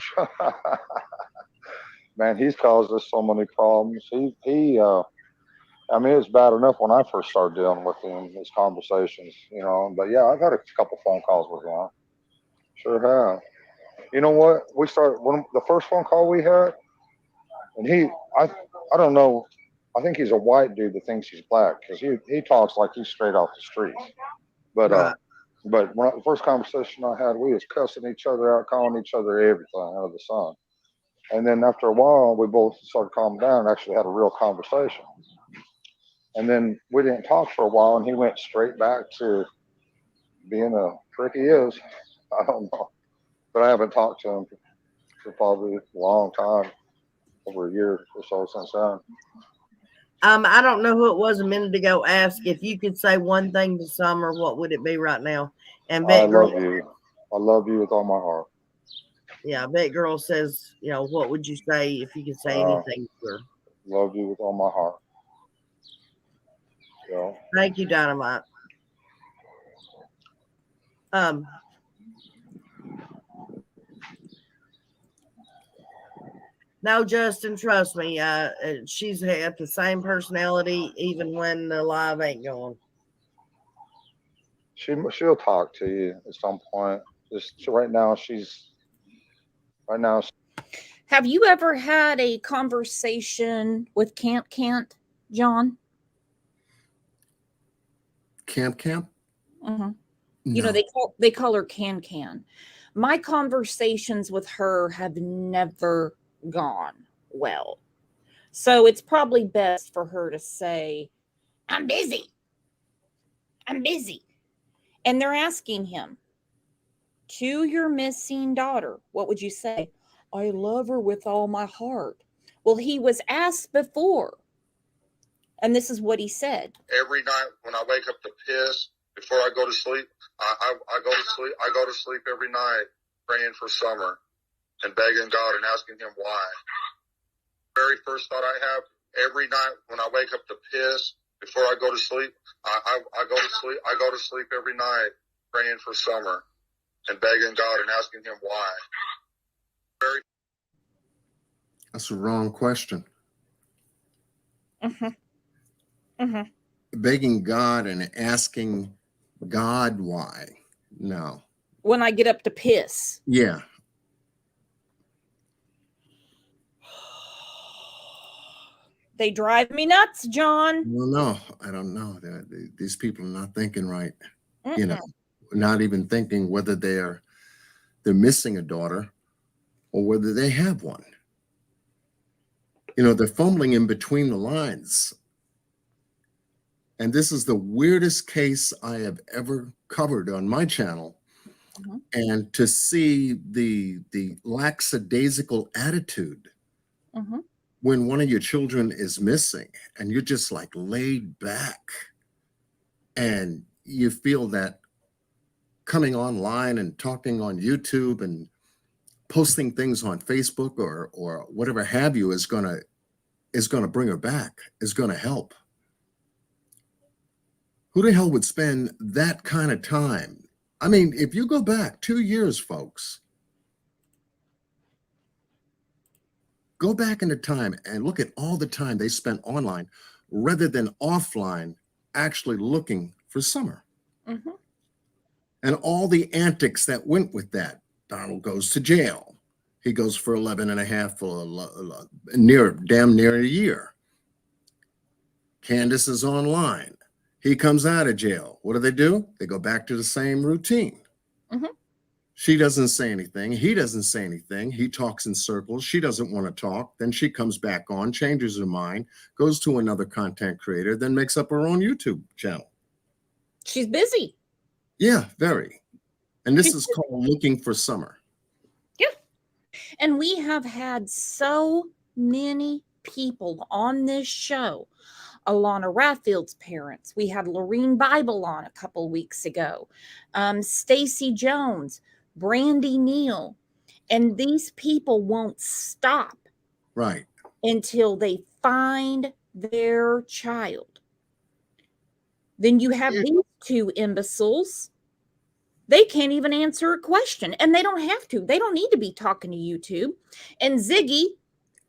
man, he's caused us so many problems. I mean, it's bad enough when I first started dealing with him, his conversations, But yeah, I've had a couple phone calls with him. Sure have. You know what? When the first phone call we had, and I don't know. I think he's a white dude that thinks he's black because he talks like he's straight off the streets. But Right. But the first conversation I had, we was cussing each other out, calling each other everything under the sun. And then after a while, we both started calming down and actually had a real conversation. And then we didn't talk for a while, and he went straight back to being a prick he is. I don't know. But I haven't talked to him for probably a long time, over a year or so since then. I don't know who it was a minute ago asked if you could say one thing to Summer, what would it be right now? And I Bet Girl, love you. I love you with all my heart. yeah, Bet Girl says, what would you say if you could say anything to her? Love you with all my heart. Yeah. Thank you, Dynamite. No, Justin, trust me. She's had the same personality even when the live ain't going. She'll talk to you at some point. Right now. Have you ever had a conversation with Can't, John? Camp? Mm-hmm. No. They call her Can. My conversations with her have never gone well. So it's probably best for her to say, I'm busy. And they're asking him, to your missing daughter, what would you say? I love her with all my heart. Well, he was asked before, and this is what he said. Every night when I wake up to piss before I go to sleep, I go to sleep. I go to sleep every night praying for Summer and begging God and asking him why. Very first thought I have every night when I wake up to piss before I go to sleep, I go to sleep. I go to sleep every night praying for Summer and begging God and asking him why. That's a wrong question. Mm-hmm. Begging God and asking God why. No. When I get up to piss. Yeah. They drive me nuts, John. Well, no, I don't know. These people are not thinking right. Not even thinking whether they're missing a daughter or whether they have one. They're fumbling in between the lines. And this is the weirdest case I have ever covered on my channel. Mhm. And to see the lackadaisical attitude Mhm. when one of your children is missing and you're just like laid back and you feel that coming online and talking on YouTube and posting things on Facebook or whatever have you is gonna bring her back, is gonna help. Who the hell would spend that kind of time? I mean, if you go back 2 years, folks, go back into time and look at all the time they spent online rather than offline actually looking for Summer. Mhm. And all the antics that went with that. Donald goes to jail. He goes for 11 and a half for damn near a year. Candace is online. He comes out of jail. What do? They go back to the same routine. Mhm. She doesn't say anything. He doesn't say anything. He talks in circles. She doesn't want to talk. Then she comes back on, changes her mind, goes to another content creator, then makes up her own YouTube channel. She's busy. Yeah, very. And this She's is called Looking for Summer. Yeah. And we have had so many people on this show. Alana Raffield's parents. We had Lorene Bible on a couple weeks ago. Stacy Jones, Brandy Neal. And these people won't stop Right. until they find their child. Then you have these two imbeciles. They can't even answer a question, and they don't have to. They don't need to be talking to YouTube. And Ziggy,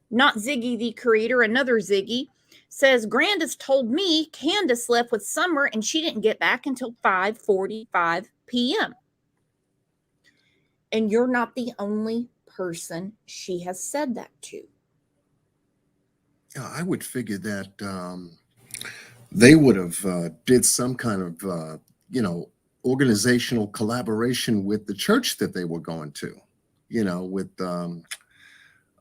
not Ziggy the creator, another Ziggy, says Grandis told me Candace left with Summer and she didn't get back until 5:45 p.m. And you're not the only person she has said that to. Yeah, I would figure that they would have did some kind of organizational collaboration with the church that they were going to, with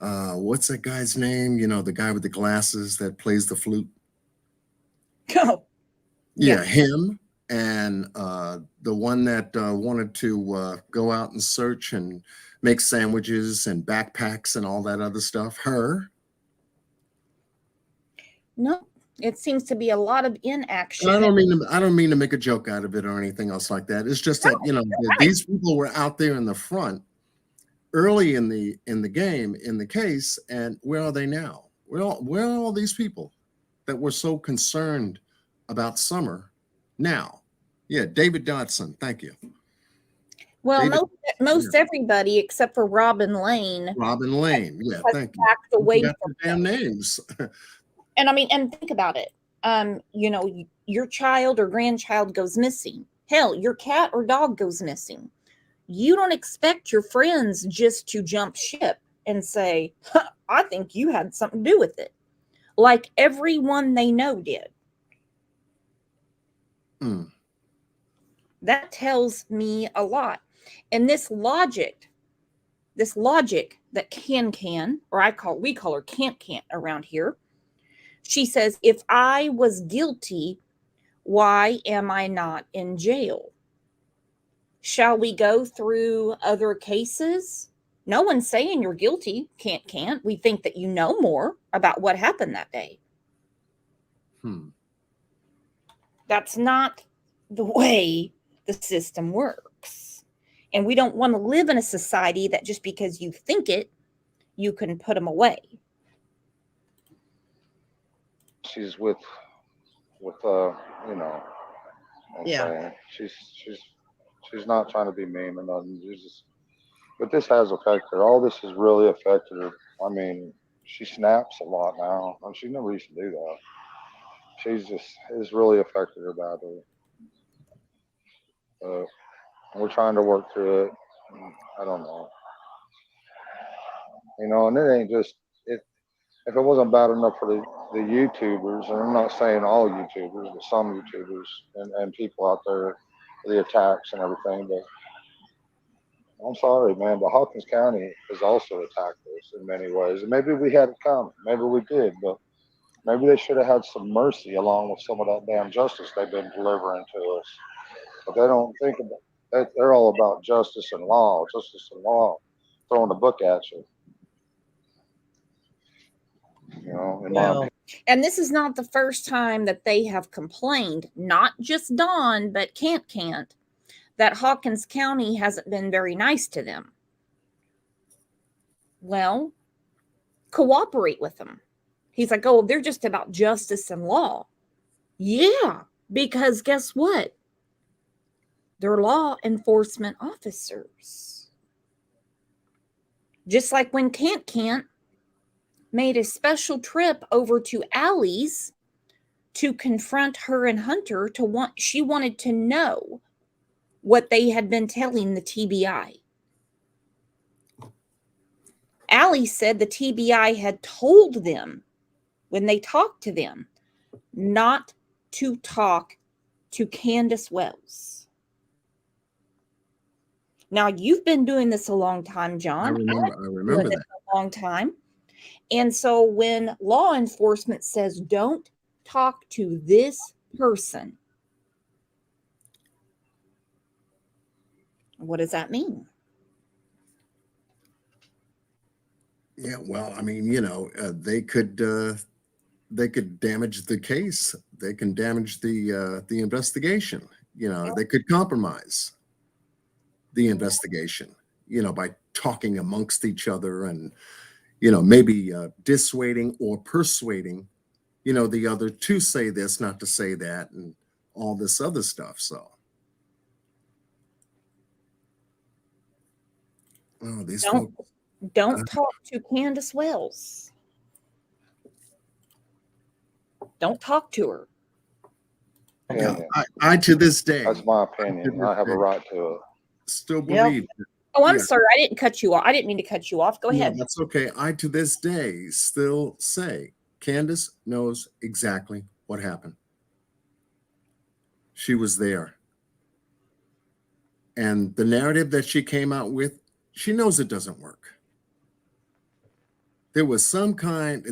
what's that guy's name? The guy with the glasses that plays the flute. Oh, Yeah, him. And the one that wanted to go out and search and make sandwiches and backpacks and all that other stuff. Her. No, it seems to be a lot of inaction. I don't mean to make a joke out of it or anything else like that. It's just that these people were out there in the front early in the game, in the case, and where are they now? Where are all these people that were so concerned about Summer now? Yeah, David Dodson, thank you. Well, David, most everybody except for Robin Lane. Robin Lane, yeah, thank you. Backed away from the damn names. And I mean, and think about it. Your child or grandchild goes missing. Hell, your cat or dog goes missing. You don't expect your friends just to jump ship and say, I think you had something to do with it. Like everyone they know did. Mm. That tells me a lot. And this logic that can, or we call her can't around here. She says, if I was guilty, why am I not in jail? Shall we go through other cases? No one's saying you're guilty. Can't. We think that you know more about what happened that day. That's not the way the system works. And we don't want to live in a society that just because you think it, you can put them away. She's with Yeah. she's not trying to be mean or nothing. But this has affected her. All this has really affected her. I mean, she snaps a lot now, and she never used to do that. It's really affected her badly. We're trying to work through it. I don't know. And it ain't just it. If it wasn't bad enough for the YouTubers, and I'm not saying all YouTubers, but some YouTubers and people out there, the attacks and everything, but I'm sorry, man, but Hawkins County has also attacked us in many ways. And maybe we had it coming. Maybe we did, but Maybe they should have had some mercy along with some of that damn justice they've been delivering to us. But they don't think about that. They're all about justice and law, throwing a book at you. You know, in my Well, opinion. And this is not the first time that they have complained, not just Don, but Can't, that Hawkins County hasn't been very nice to them. Well, cooperate with them. He's like, oh, they're just about justice and law. Yeah, because guess what? They're law enforcement officers. Just like when Can't made a special trip over to Allie's to confront her and Hunter she wanted to know what they had been telling the TBI. Allie said the TBI had told them when they talked to them not to talk to Candace Wells. Now, you've been doing this a long time, John. I remember that. A long time. And so when law enforcement says, don't talk to this person, what does that mean? Yeah, well, I mean, you know, they could damage the case. They can damage the investigation. You know, they could compromise the investigation, you know, by talking amongst each other and, you know, maybe dissuading or persuading, you know, the other to say this, not to say that, and all this other stuff. So, oh, these folks. Don't talk to Candace Wells. Don't talk to her. Yeah, I to this day. That's my opinion. I have a right to it. Still believe. Oh, I'm sorry. I didn't cut you off. I didn't mean to cut you off. Go ahead. No, that's okay. I to this day still say Candace knows exactly what happened. She was there. And the narrative that she came out with, she knows it doesn't work. There was some time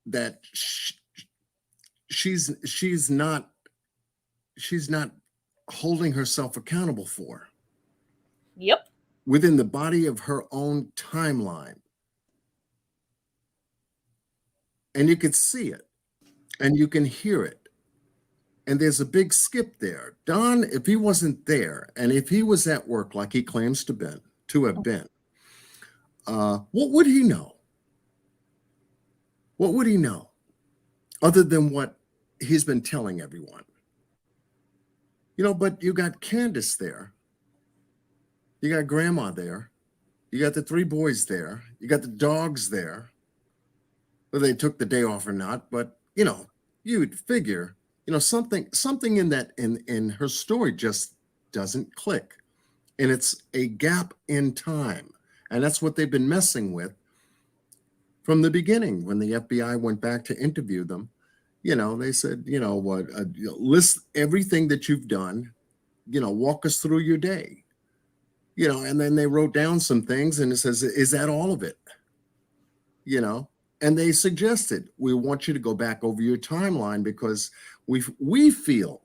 that she's not holding herself accountable for. Yep. Within the body of her own timeline. And you could see it and you can hear it. And there's a big skip there. Don, if he wasn't there and if he was at work like he claims to have been, what would he know? What would he know other than what he's been telling everyone? You know, but you got Candace there. You got Grandma there. You got the 3 boys there. You got the dogs there. Whether they took the day off or not, but you know, you'd figure, you know, something in that in her story just doesn't click. And it's a gap in time. And that's what they've been messing with from the beginning. When the FBI went back to interview them, you know, they said, you know what, list everything that you've done, you know, walk us through your day, you know, and then they wrote down some things and it says, is that all of it? You know, and they suggested, we want you to go back over your timeline because we feel,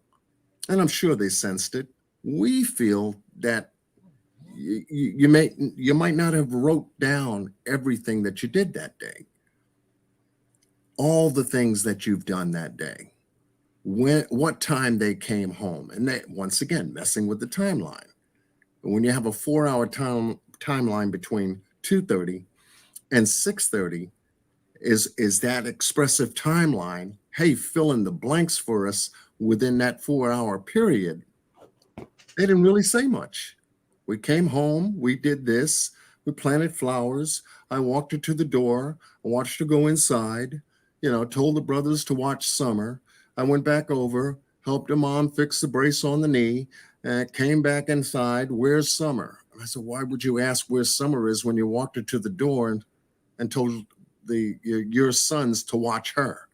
and I'm sure they sensed it, we feel that you might not have wrote down everything that you did that day. All the things that you've done that day, what time they came home, and they once again messing with the timeline. But when you have a 4-hour timeline between 2:30 and 6:30, is that expressive timeline? Hey, fill in the blanks for us within that 4-hour period. They didn't really say much. We came home, we did this, we planted flowers. I walked her to the door, I watched her go inside. You know, told the brothers to watch Summer. I went back over, helped her mom fix the brace on the knee, came back inside. Where's Summer? And I said, why would you ask where Summer is when you walked her to the door and told your sons to watch her?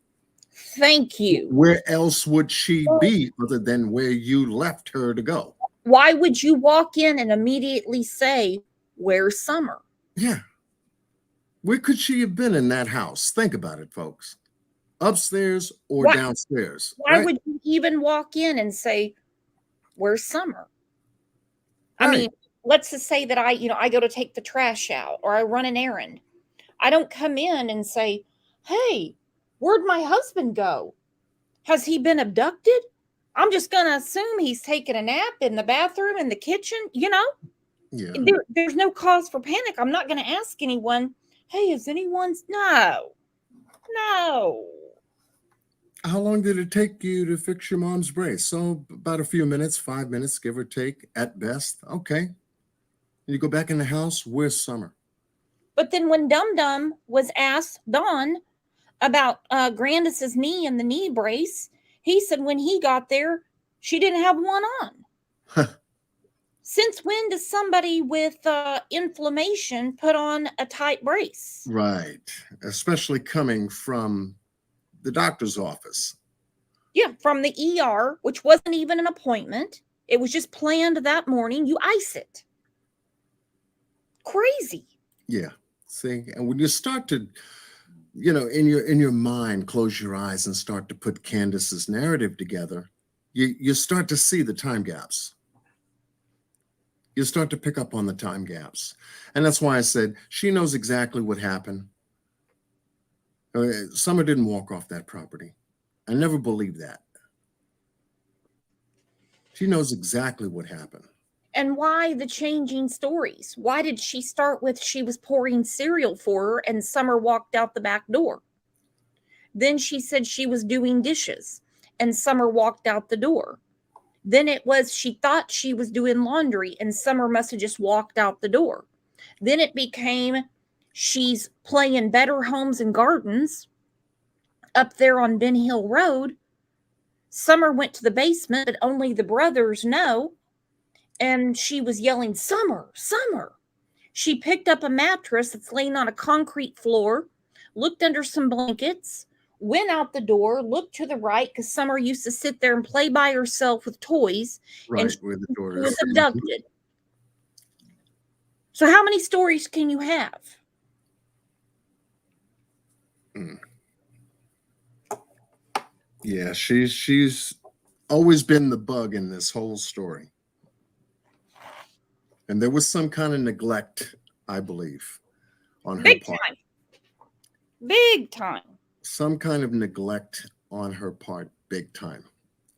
Thank you. Where else would she be other than where you left her to go? Why would you walk in and immediately say, where's Summer? Yeah. Where could she have been in that house? Think about it, folks. Upstairs or Why- downstairs. Why right? would you even walk in and say, "Where's Summer?" I Right. mean, let's just say that I go to take the trash out or I run an errand. I don't come in and say, "Hey, where'd my husband go? Has he been abducted?" I'm just going to assume he's taking a nap in the bathroom, in the kitchen. Yeah. There's no cause for panic. I'm not going to ask anyone, "Hey, is anyone's?" No. How long did it take you to fix your mom's brace? So about a few minutes, 5 minutes, give or take, at best. Okay. You go back in the house. Where's Summer? But then when Dum Dum was asked, Don, about Grandis's knee and the knee brace, he said when he got there, she didn't have one on. Since when does somebody with inflammation put on a tight brace? Right. Especially coming from the doctor's office. Yeah, from the ER, which wasn't even an appointment. It was just planned that morning. You ice it. Crazy. Yeah. See, and when you start to, in your mind, close your eyes and start to put Candace's narrative together, you start to see the time gaps. You start to pick up on the time gaps. And that's why I said she knows exactly what happened. Summer didn't walk off that property. I never believed that. She knows exactly what happened. And why the changing stories? Why did she start with she was pouring cereal for her and Summer walked out the back door? Then she said she was doing dishes and Summer walked out the door. Then it was she thought she was doing laundry and Summer must have just walked out the door. Then it became she's playing Better Homes and Gardens up there on Ben Hill Road. Summer went to the basement, but only the brothers know. And she was yelling, "Summer, Summer." She picked up a mattress that's laying on a concrete floor, looked under some blankets, went out the door, looked to the right, because Summer used to sit there and play by herself with toys. Right, and where the she door was is. abducted. So how many stories can you have? Yeah, she's always been the bug in this whole story. And there was some kind of neglect, I believe, on her Big part. time. Big time. Some kind of neglect on her part, big time.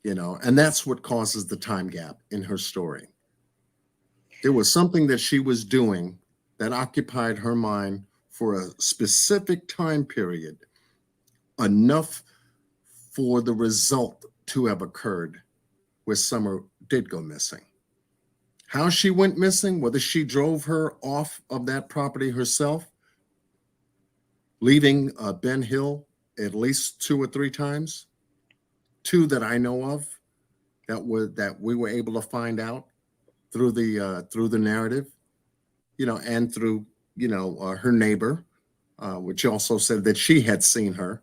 And that's what causes the time gap in her story. There was something that she was doing that occupied her mind for a specific time period, enough for the result to have occurred where Summer did go missing. How she went missing, whether she drove her off of that property herself, leaving Ben Hill at least 2 or 3 times, 2 that I know of, that we were able to find out through the narrative, and through her neighbor, which also said that she had seen her.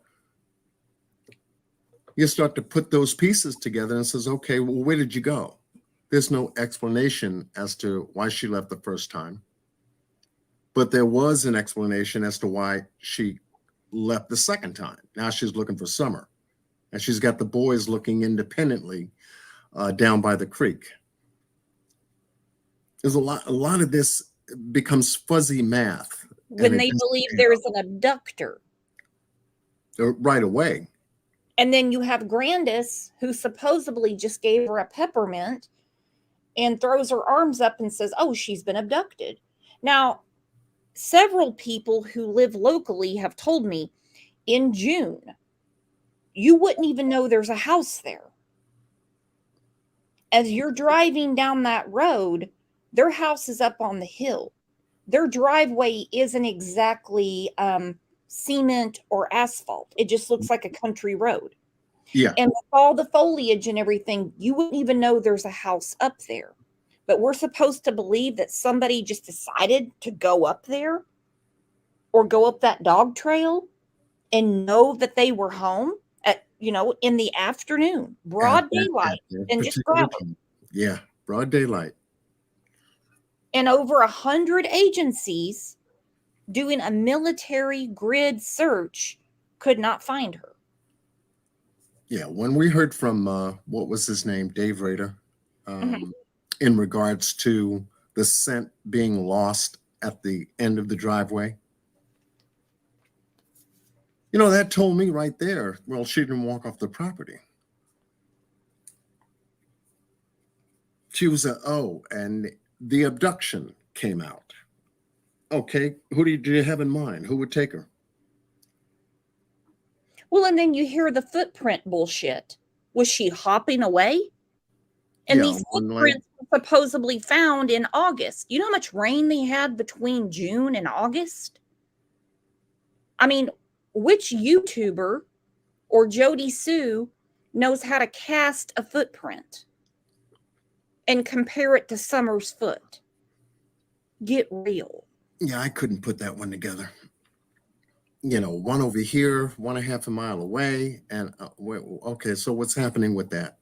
You start to put those pieces together and says, okay, well, where did you go? There's no explanation as to why she left the first time. But there was an explanation as to why she left the second time. Now she's looking for Summer. And she's got the boys looking independently down by the creek. There's a lot of this becomes fuzzy math. When they believe there's an abductor. Right away. And then you have Grandis, who supposedly just gave her a peppermint and throws her arms up and says, "Oh, she's been abducted." Now, several people who live locally have told me in June, you wouldn't even know there's a house there. As you're driving down that road, their house is up on the hill. Their driveway isn't exactly cement or asphalt. It just looks like a country road. Yeah. And with all the foliage and everything, you wouldn't even know there's a house up there. But we're supposed to believe that somebody just decided to go up there or go up that dog trail and know that they were home at, in the afternoon, broad daylight, and just grab them. Yeah, broad daylight. And over 100 agencies doing a military grid search, could not find her. Yeah, when we heard from what was his name, Dave Rader, in regards to the scent being lost at the end of the driveway, you know, that told me right there, well, she didn't walk off the property. She was and the abduction came out. Okay, who do you have in mind? Who would take her? Well, and then you hear the footprint bullshit. Was she hopping away? And Yeah, these footprints were supposedly found in August. You know how much rain they had between June and August? I mean, which YouTuber or Jody Sue knows how to cast a footprint and compare it to Summer's foot? Get real. Yeah, I couldn't put that one together. You know, one over here, 1.5 miles away. And okay, so what's happening with that?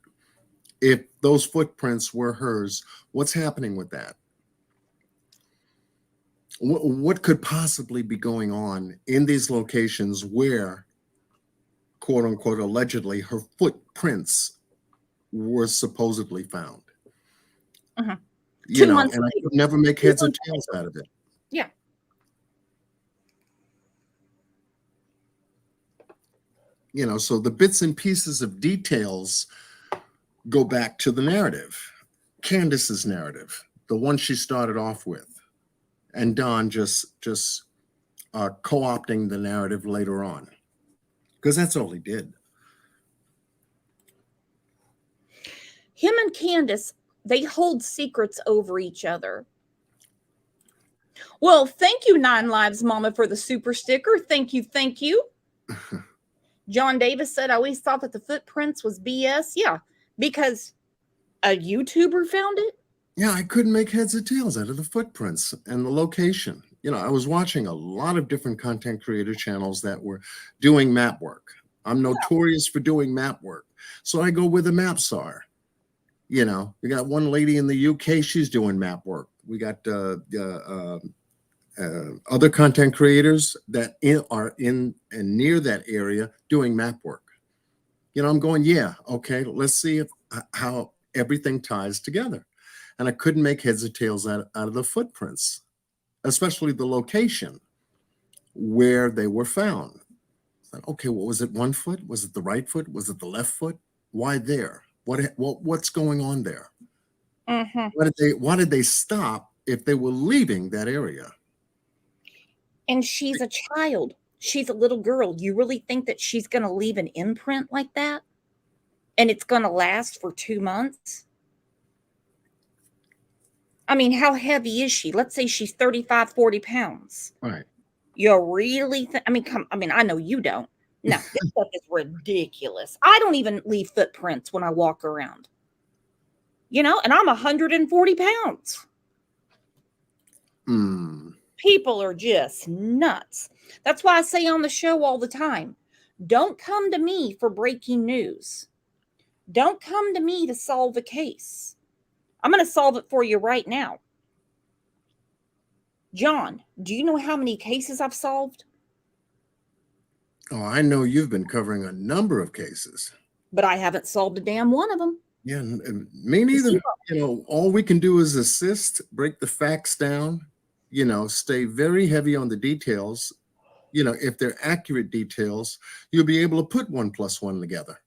If those footprints were hers, what's happening with that? What could possibly be going on in these locations where, quote unquote, allegedly her footprints were supposedly found? You know, and I could never make heads or tails out of it. Yeah. You know, so the bits and pieces of details go back to the narrative, Candace's narrative, the one she started off with, and Don just co-opting the narrative later on, because that's all he did. Him and Candace, they hold secrets over each other. Well, thank you, 9 Lives Mama, for the super sticker. Thank you, thank you. John Davis said, I always thought that the footprints was BS. Yeah, because a YouTuber found it? Yeah, I couldn't make heads or tails out of the footprints and the location. You know, I was watching a lot of different content creator channels that were doing map work. I'm notorious for doing map work. So I go where the maps are. You know, we got one lady in the UK, she's doing map work. We got other content creators that are in and near that area doing map work. You know, I'm going, yeah, okay, let's see how everything ties together. And I couldn't make heads or tails out of the footprints, especially the location where they were found. Okay, what was it? 1 foot? Was it the right foot? Was it the left foot? Why there? What's going on there? Why did they stop if they were leaving that area? And she's a child. She's a little girl. You really think that she's going to leave an imprint like that? And it's going to last for 2 months? I mean, how heavy is she? Let's say she's 35, 40 pounds. Right. You really I know you don't. No, this stuff is ridiculous. I don't even leave footprints when I walk around. You know, and I'm 140 pounds. People are just nuts. That's why I say on the show all the time, don't come to me for breaking news. Don't come to me to solve a case. I'm going to solve it for you right now. John, do you know how many cases I've solved? Oh, I know you've been covering a number of cases. But I haven't solved a damn one of them. Yeah, me neither. You know, all we can do is assist, break the facts down, you know, stay very heavy on the details. You know, if they're accurate details, you'll be able to put 1 + 1 together.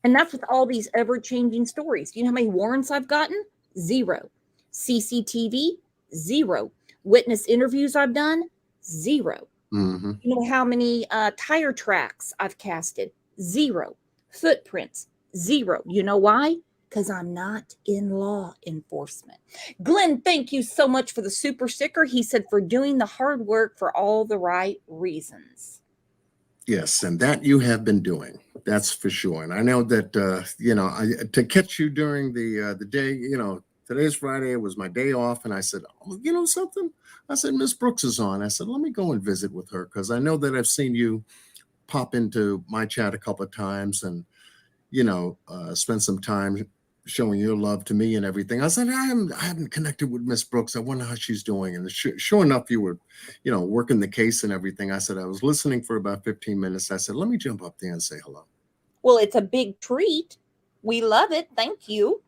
And that's with all these ever-changing stories. Do you know how many warrants I've gotten? 0. CCTV? 0. Witness interviews I've done? 0. You know how many tire tracks I've casted? 0. Footprints? 0. You know why? Because I'm not in law enforcement. Glenn, thank you so much for the super sticker. He said, for doing the hard work for all the right reasons. Yes, and that you have been doing. That's for sure. And I know that, you know, to catch you during the day, you know, today's Friday, it was my day off. And I said, oh, you know something? I said, Miss Brooks is on. I said, let me go and visit with her, because I know that I've seen you pop into my chat a couple of times and, you know, spend some time showing your love to me and everything. I said, I haven't connected with Miss Brooks. I wonder how she's doing. And sure enough, you were, working the case and everything. I said, I was listening for about 15 minutes. I said, let me jump up there and say hello. Well, it's a big treat. We love it. Thank you.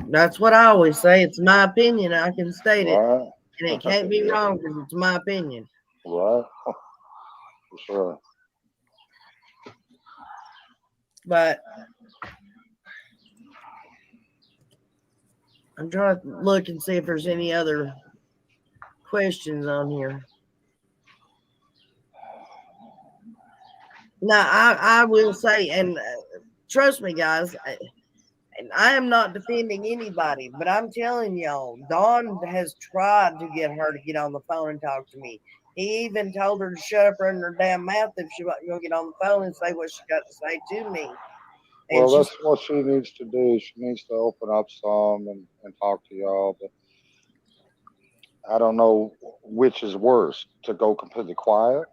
That's what I always say. It's my opinion. I can state it. Right. And it can't be wrong because it's my opinion. Right. For sure. But I'm trying to look and see if there's any other questions on here. Now, I will say, and trust me, guys, and I am not defending anybody, but I'm telling y'all, Dawn has tried to get her to get on the phone and talk to me. He even told her to shut up in her damn mouth if she wasn't going to get on the phone and say what she got to say to me. And Well, that's what she needs to do. She needs to open up some and talk to y'all. But I don't know which is worse, to go completely quiet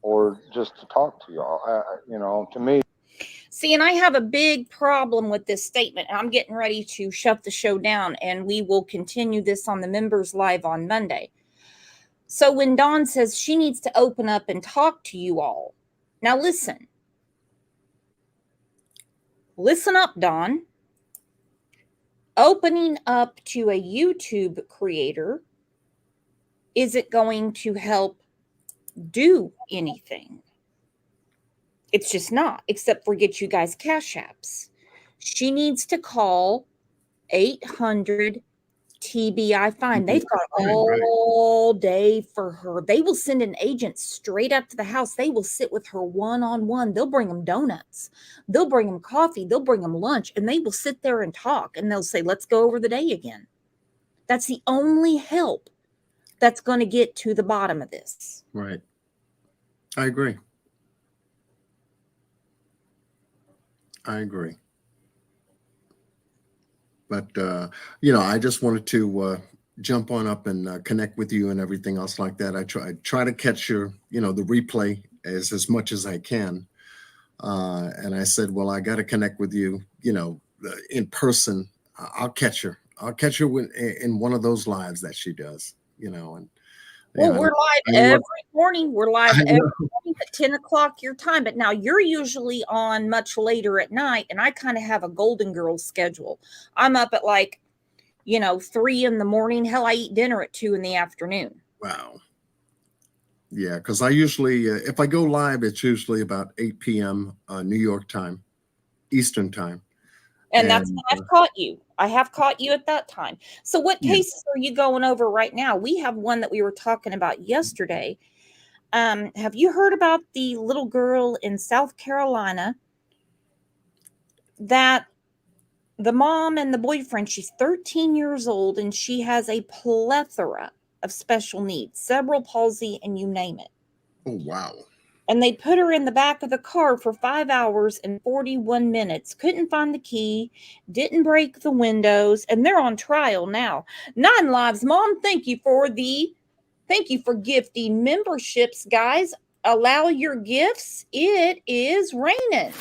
or just to talk to y'all. To me. See, and I have a big problem with this statement. I'm getting ready to shut the show down, and we will continue this on the members live on Monday. So when Dawn says she needs to open up and talk to you all, now listen. Listen up, Dawn. Opening up to a YouTube creator isn't going to help do anything. It's just not, except for get you guys cash apps. She needs to call 800 TBI Fine. They've got all day for her. They will send an agent straight up to the house. They will sit with her one-on-one. They'll bring them donuts. They'll bring them coffee. They'll bring them lunch. And they will sit there and talk. And they'll say, let's go over the day again. That's the only help that's going to get to the bottom of this. Right. I agree. But, I just wanted to jump on up and connect with you and everything else like that. I try to catch your, the replay as much as I can. And I said, well, I got to connect with you, in person. I'll catch her. In one of those lives that she does, and. Well, we're live every morning. We're live every morning at 10 o'clock your time. But now you're usually on much later at night. And I kind of have a Golden Girls schedule. I'm up at 3 in the morning. Hell, I eat dinner at 2 in the afternoon. Wow. Yeah, because I usually, if I go live, it's usually about 8 p.m. New York time, Eastern time. And that's when I've caught you. I have caught you at that time. So what cases are you going over right now? We have one that we were talking about yesterday. Have you heard about the little girl in South Carolina that the mom and the boyfriend, she's 13 years old, and she has a plethora of special needs, cerebral palsy, and you name it. Oh, wow. And they put her in the back of the car for 5 hours and 41 minutes. Couldn't find the key, didn't break the windows, and they're on trial now. 9 Lives, Mom, thank you for gifting memberships, guys. Allow your gifts. It is raining.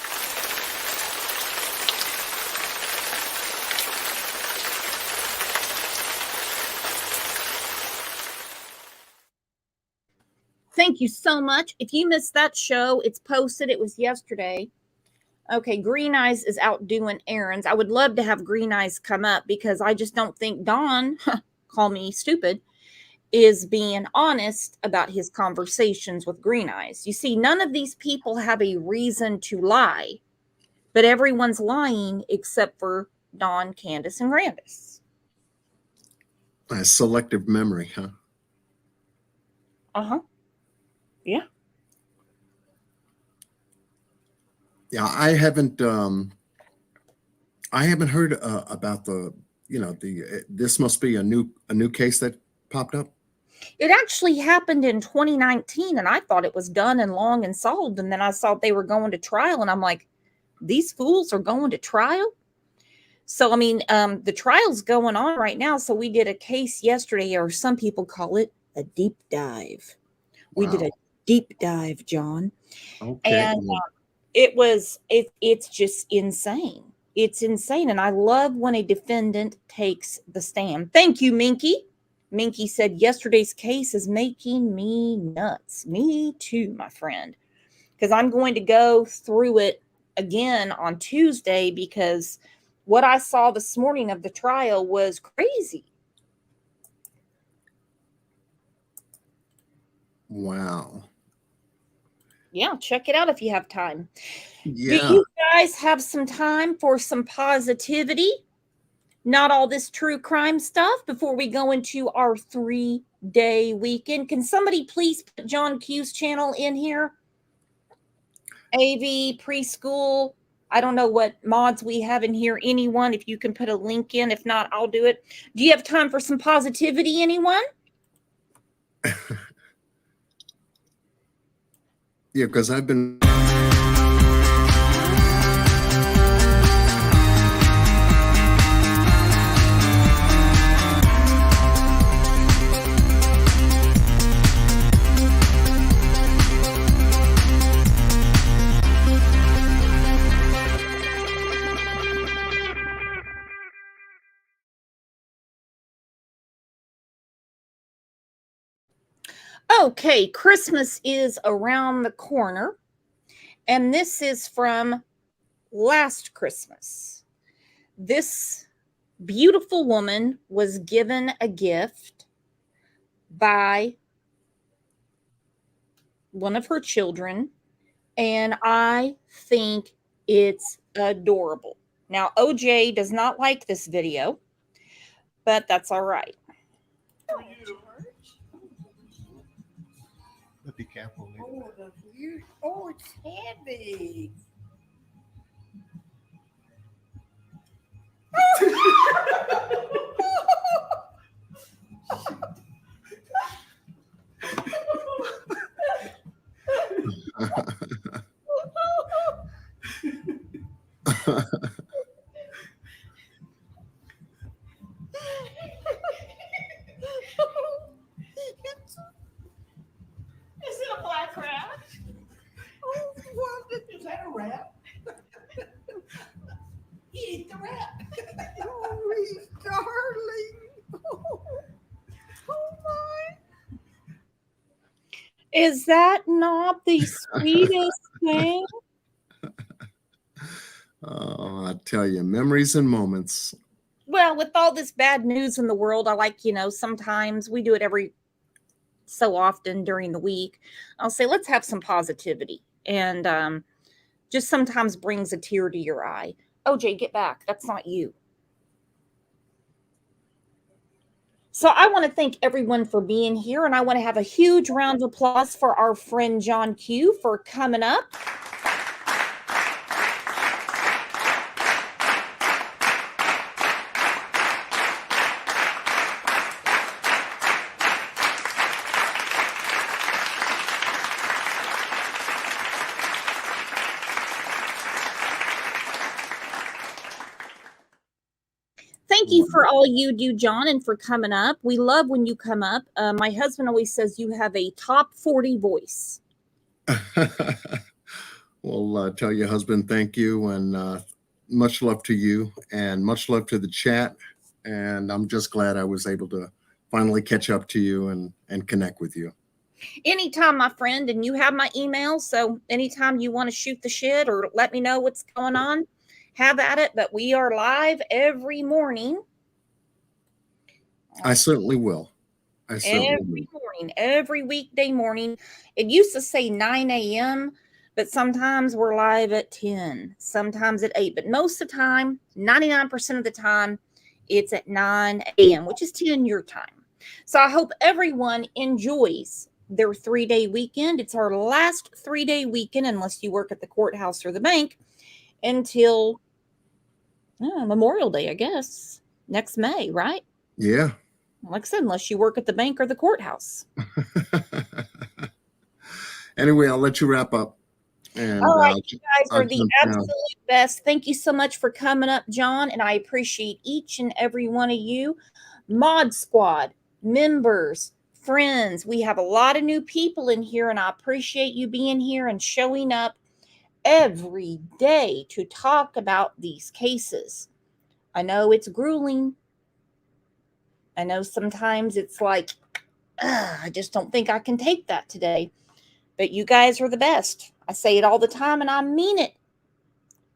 Thank you so much. If you missed that show, it's posted. It was yesterday. Okay, Green Eyes is out doing errands. I would love to have Green Eyes come up because I just don't think Don, call me stupid, is being honest about his conversations with Green Eyes. You see, none of these people have a reason to lie, but everyone's lying except for Don, Candace, and Grandis. Selective memory, huh? Uh-huh. Yeah. Yeah, I haven't heard about this must be a new case that popped up. It actually happened in 2019, and I thought it was done and long and solved. And then I saw they were going to trial, and I'm like, these fools are going to trial? So, I mean, the trial's going on right now. So we did a case yesterday, or some people call it a deep dive. We did a deep dive, John. Okay. And it's just insane. It's insane. And I love when a defendant takes the stand. Thank you, Minky. Minky said, yesterday's case is making me nuts. Me too, my friend. Because I'm going to go through it again on Tuesday, because what I saw this morning of the trial was crazy. Wow. Yeah, check it out if you have time. Yeah. Do you guys have some time for some positivity? Not all this true crime stuff before we go into our 3-day weekend. Can somebody please put John Q's channel in here? AV, preschool. I don't know what mods we have in here. Anyone, if you can put a link in. If not, I'll do it. Do you have time for some positivity, anyone? Yeah, because I've been. Okay, Christmas is around the corner, and this is from last Christmas. This beautiful woman was given a gift by one of her children, and I think it's adorable. Now, OJ does not like this video, but that's all right. But be careful. Oh, it's heavy. Is it a black rat? Oh, well, is that a rat? He ate the rat. Oh, he's darling. Oh my. Is that not the sweetest thing? Oh, I tell you, memories and moments. Well, with all this bad news in the world, I like, sometimes we do it every so often during the week. I'll say, let's have some positivity. And just sometimes brings a tear to your eye. OJ, get back. That's not you. So I want to thank everyone for being here. And I want to have a huge round of applause for our friend John Q for coming up. Thank you for all you do, John, and for coming up. We love when you come up. My husband always says you have a top 40 voice. Well, tell your husband thank you, and much love to you, and much love to the chat. And I'm just glad I was able to finally catch up to you and connect with you. Anytime, my friend, and you have my email. So anytime you want to shoot the shit or let me know what's going on, have at it. But we are live every morning. I certainly will. Every morning, every weekday morning. It used to say 9 a.m., but sometimes we're live at 10, sometimes at 8. But most of the time, 99% of the time, it's at 9 a.m., which is 10 your time. So I hope everyone enjoys their 3-day weekend. It's our last 3-day weekend, unless you work at the courthouse or the bank, until Memorial Day, I guess, next May, right? Yeah. Like I said, unless you work at the bank or the courthouse. Anyway, I'll let you wrap up. And, all right, you guys are the absolute best. Thank you so much for coming up, John, and I appreciate each and every one of you. Mod Squad, members, friends. We have a lot of new people in here, and I appreciate you being here and showing up every day to talk about these cases. I know it's grueling. I know sometimes it's like, I just don't think I can take that today. But you guys are the best. I say it all the time, and I mean it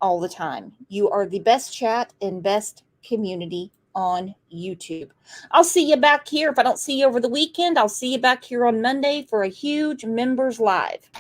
all the time. You are the best chat and best community on YouTube. I'll see you back here. If I don't see you over the weekend, I'll see you back here on Monday for a huge members live.